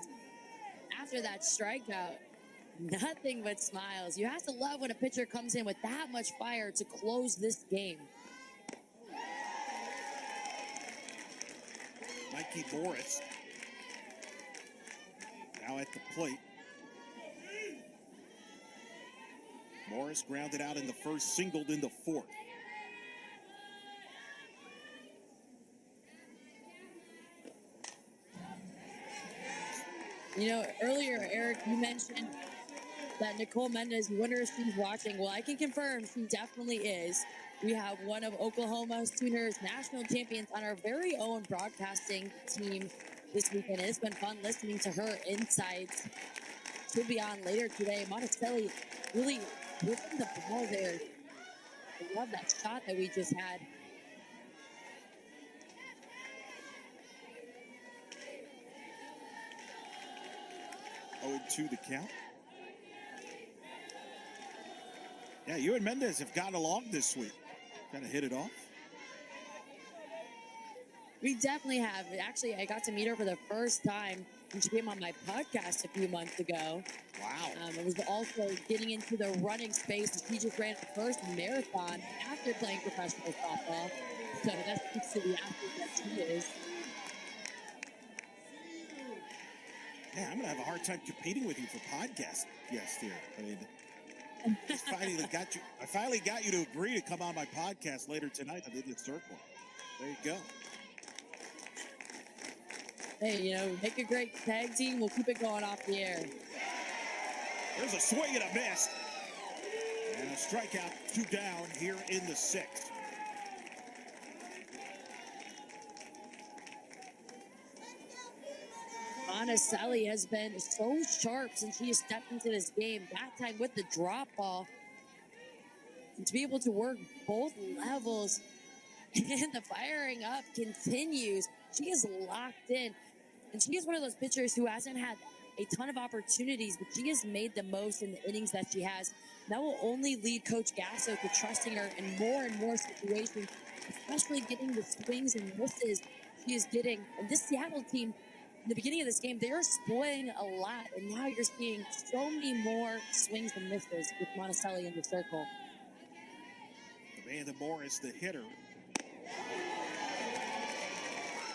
after that strikeout. Nothing but smiles. You have to love when a pitcher comes in with that much fire to close this game. Mikey Morris now at the plate. Morris grounded out in the first, singled in the 4th. You know, earlier, Eric, you mentioned that Nicole Mendez, you wonder if she's watching. Well, I can confirm she definitely is. We have one of Oklahoma Sooners national champions on our very own broadcasting team this weekend. It's been fun listening to her insights. She'll be on later today. Monticelli really whipping the ball there. I love that shot that we just had. Oh, 2 the count. Yeah, you and Mendez have gotten along this week. Kind of hit it off. We definitely have. Actually, I got to meet her for the first time when she came on my podcast a few months ago. Wow. I was also getting into the running space. She just ran her first marathon after playing professional softball. So that speaks to the athlete that she is. Yeah, I'm going to have a hard time competing with you for podcast guests here. I mean, I finally got you to agree to come on my podcast later tonight on the Circle. There you go. Hey, you know, make a great tag team. We'll keep it going off the air. There's a swing and a miss. And a strikeout, 2 down here in the 6th. Monticelli has been so sharp since she has stepped into this game. That time with the drop ball. And to be able to work both levels and the firing up continues. She is locked in. And she is one of those pitchers who hasn't had a ton of opportunities, but she has made the most in the innings that she has. That will only lead Coach Gasso to trusting her in more situations, especially getting the swings and misses she is getting. And this Seattle team, in the beginning of this game, they were spoiling a lot, and now you're seeing so many more swings and misses with Monticelli in the circle. Amanda Morris, the hitter.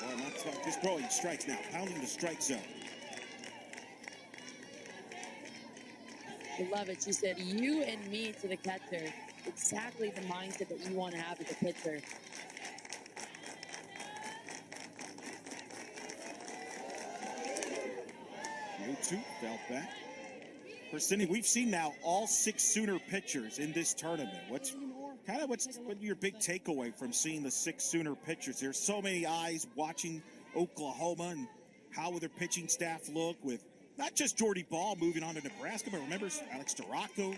Well, not just throwing strikes now, pounding the strike zone. I love it. She said, "You and me to the catcher." Exactly the mindset that you want to have as a pitcher. 0-2, fell back. For Cindy, we've seen now all 6 Sooner pitchers in this tournament. What's your big takeaway from seeing the 6 Sooner pitchers? There's so many eyes watching Oklahoma and how will their pitching staff look with not just Jordy Ball moving on to Nebraska, but remember Alex Dorocco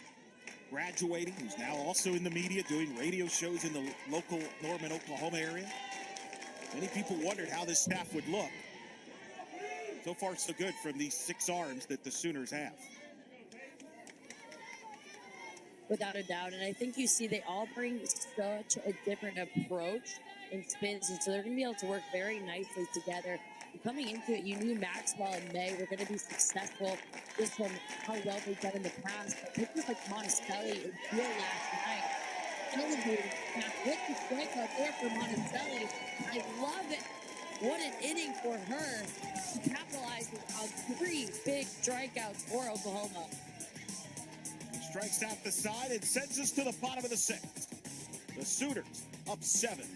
graduating, who's now also in the media doing radio shows in the local Norman, Oklahoma area. Many people wondered how this staff would look. So far, so good from these 6 arms that the Sooners have. Without a doubt. And I think you see they all bring such a different approach and spins. And so they're going to be able to work very nicely together. And coming into it, you knew Maxwell and May were going to be successful just from how well they've done in the past. But pitchers like Monticelli and Field last night, elevated. Now, with the strikeout there for Monticelli, I love it. What an inning for her. She capitalizes on 3 big strikeouts for Oklahoma. Strikes out the side and sends us to the bottom of the 6th. The Sooners up 7.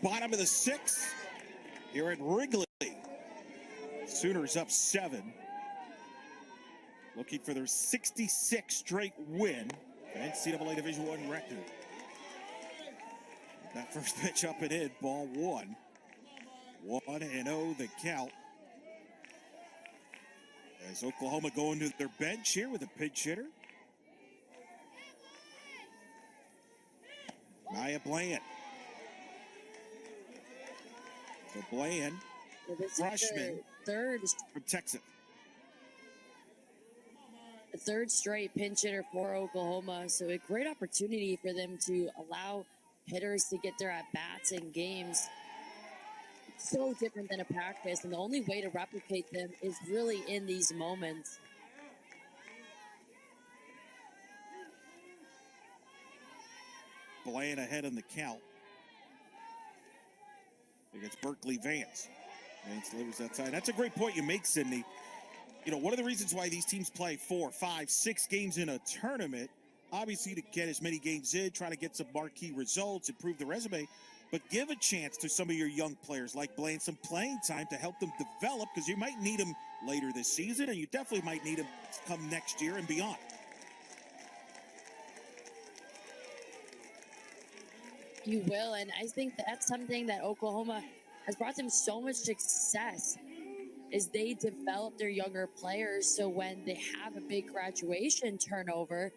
Bottom of the 6th here at Wrigley. Sooners up 7. Looking for their 66th straight win. NCAA Division I record. That first pitch up and in, ball 1. 1-0 the count. As Oklahoma going to their bench here with a pinch hitter. Nia Bland. So Bland, freshman from Texas. The 3rd straight pinch hitter for Oklahoma. So a great opportunity for them to allow hitters to get their at-bats in games. It's so different than a practice, and the only way to replicate them is really in these moments. Bland ahead in the count against Berkeley Vance. Vance delivers that side. That's a great point you make, Sydney. You know, one of the reasons why these teams play 4, 5, 6 games in a tournament, obviously to get as many games in, try to get some marquee results, improve the resume, but give a chance to some of your young players like Bland some playing time to help them develop, because you might need them later this season, and you definitely might need them come next year and beyond. You will, and I think that's something that Oklahoma has brought them so much success, is they develop their younger players, so when they have a big graduation turnover,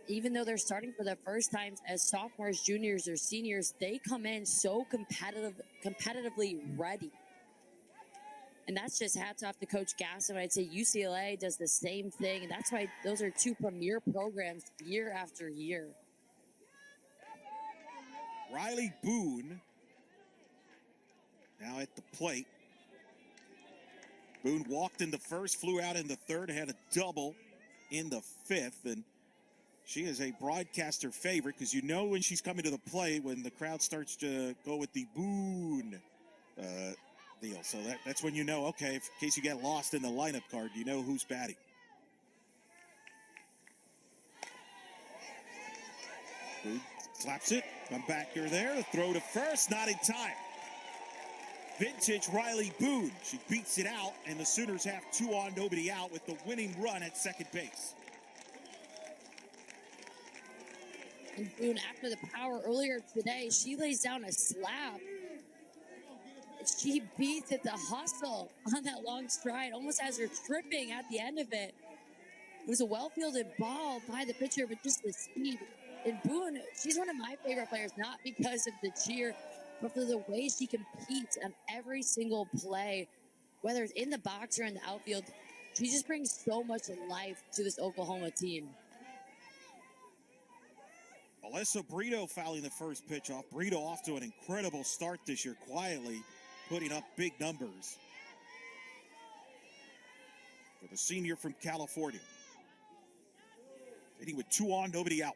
even though they're starting for the first time as sophomores, juniors, or seniors, they come in so competitively ready. And that's just hats off to Coach Gasson. I'd say UCLA does the same thing, and that's why those are 2 premier programs year after year. Riley Boone now at the plate. Boone walked in the first, flew out in the third, had a double in the fifth, and she is a broadcaster favorite because you know when she's coming to the plate when the crowd starts to go with the Boone deal. So that's when you know, okay, in case you get lost in the lineup card, you know who's batting. Boone slaps it. Come back here there. The throw to first, not in time. Vintage Riley Boone. She beats it out, and the Sooners have 2 on, nobody out with the winning run at second base. And Boone, after the power earlier today, she lays down a slap. She beats at the hustle on that long stride, almost has her tripping at the end of it. It was a well-fielded ball by the pitcher, but just the speed. And Boone, she's one of my favorite players, not because of the cheer, but for the way she competes on every single play, whether it's in the box or in the outfield. She just brings so much life to this Oklahoma team. Alyssa Brito fouling the first pitch off. Brito off to an incredible start this year, quietly putting up big numbers for the senior from California. Hitting with 2 on, nobody out.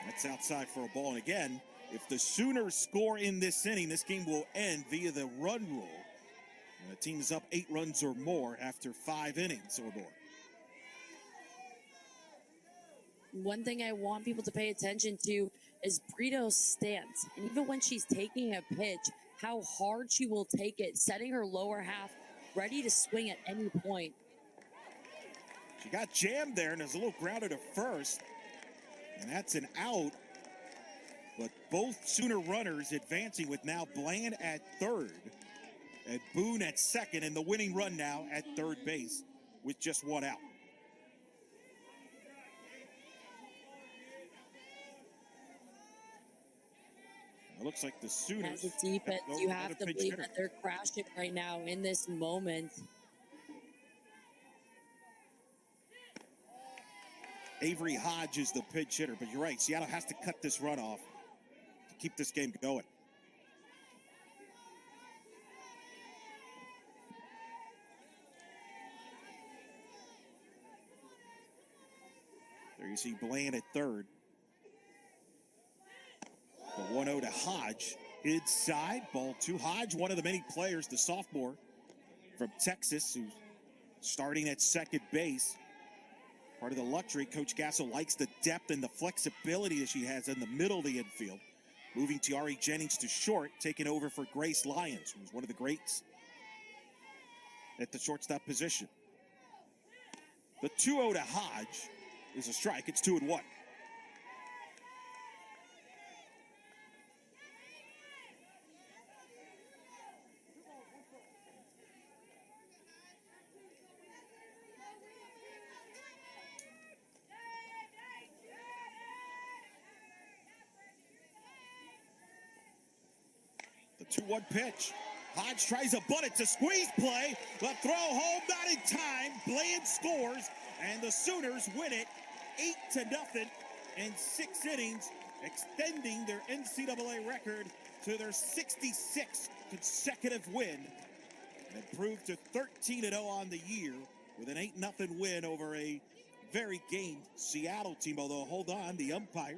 That's outside for a ball. And again, if the Sooners score in this inning, this game will end via the run rule. And the team is up 8 runs or more after 5 innings or more. One thing I want people to pay attention to is Brito's stance. And even when she's taking a pitch, how hard she will take it, setting her lower half ready to swing at any point. She got jammed there, and there's a little grounded to first. And that's an out. But both Sooner runners advancing with now Bland at third and Boone at second, and the winning run now at third base with just 1 out. It looks like the Sooners. As a defense, you have to believe that they're crashing right now in this moment. Avery Hodge is the pinch hitter, but you're right. Seattle has to cut this run off to keep this game going. There you see Bland at third. The 1-0 to Hodge. Inside, ball 2. Hodge, one of the many players, the sophomore from Texas, who's starting at second base. Part of the luxury, Coach Gasso likes the depth and the flexibility that she has in the middle of the infield. Moving Tiari Jennings to short, taking over for Grace Lyons, who's one of the greats at the shortstop position. The 2-0 to Hodge is a strike. It's 2-1. The 2-1 pitch. Hodge tries a bunt. It's a squeeze play. The throw home, not in time. Bland scores, and the Sooners win it 8-0 in 6 innings, extending their NCAA record to their 66th consecutive win and improved to 13-0 on the year with an 8-0 win over a very gamed Seattle team. Although, hold on, the umpire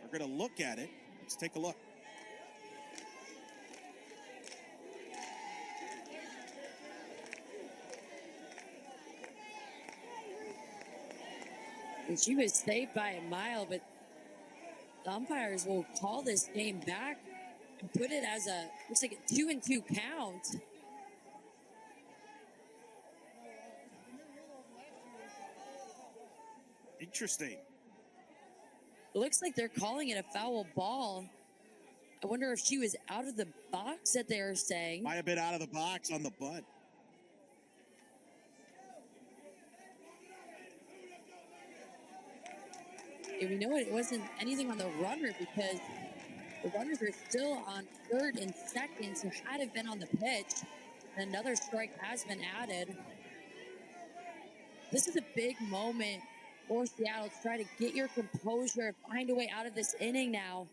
are going to look at it. Let's take a look. And she was saved by a mile, but the umpires will call this game back and put it as looks like a 2-2 count. Interesting. It looks like they're calling it a foul ball. I wonder if she was out of the box that they're saying. Might have been out of the box on the bunt. And we know it wasn't anything on the runner because the runners are still on third and second, so had it been on the pitch, another strike has been added. This is a big moment for Seattle to try to get your composure, find a way out of this inning now.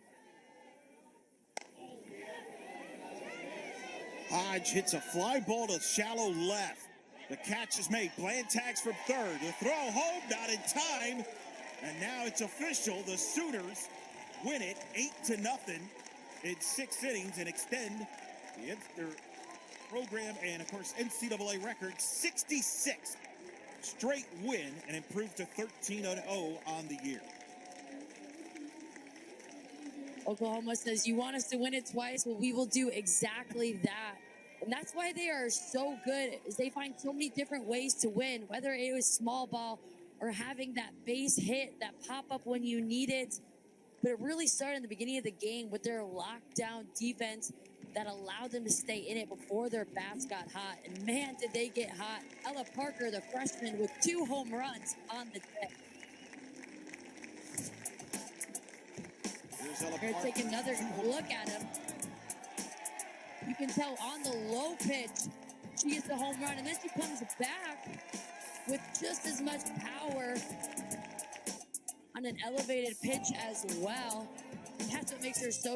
Hodge hits a fly ball to shallow left. The catch is made. Bland tags from third. The throw home, not in time. And now it's official. The Sooners win it 8-0 in 6 innings and extend their program and, of course, NCAA record 66th straight win and improve to 13-0 on the year. Oklahoma says, you want us to win it twice? Well, we will do exactly that. And that's why they are so good, is they find so many different ways to win, whether it was small ball or having that base hit, that pop-up when you need it. But it really started in the beginning of the game with their lockdown defense that allowed them to stay in it before their bats got hot. And man, did they get hot. Ella Parker, the freshman, with 2 home runs on the day. Here's Ella We're Parker. going to take another look at him. You can tell on the low pitch, she gets the home run, and then she comes back with just as much power on an elevated pitch as well. And that's what makes her so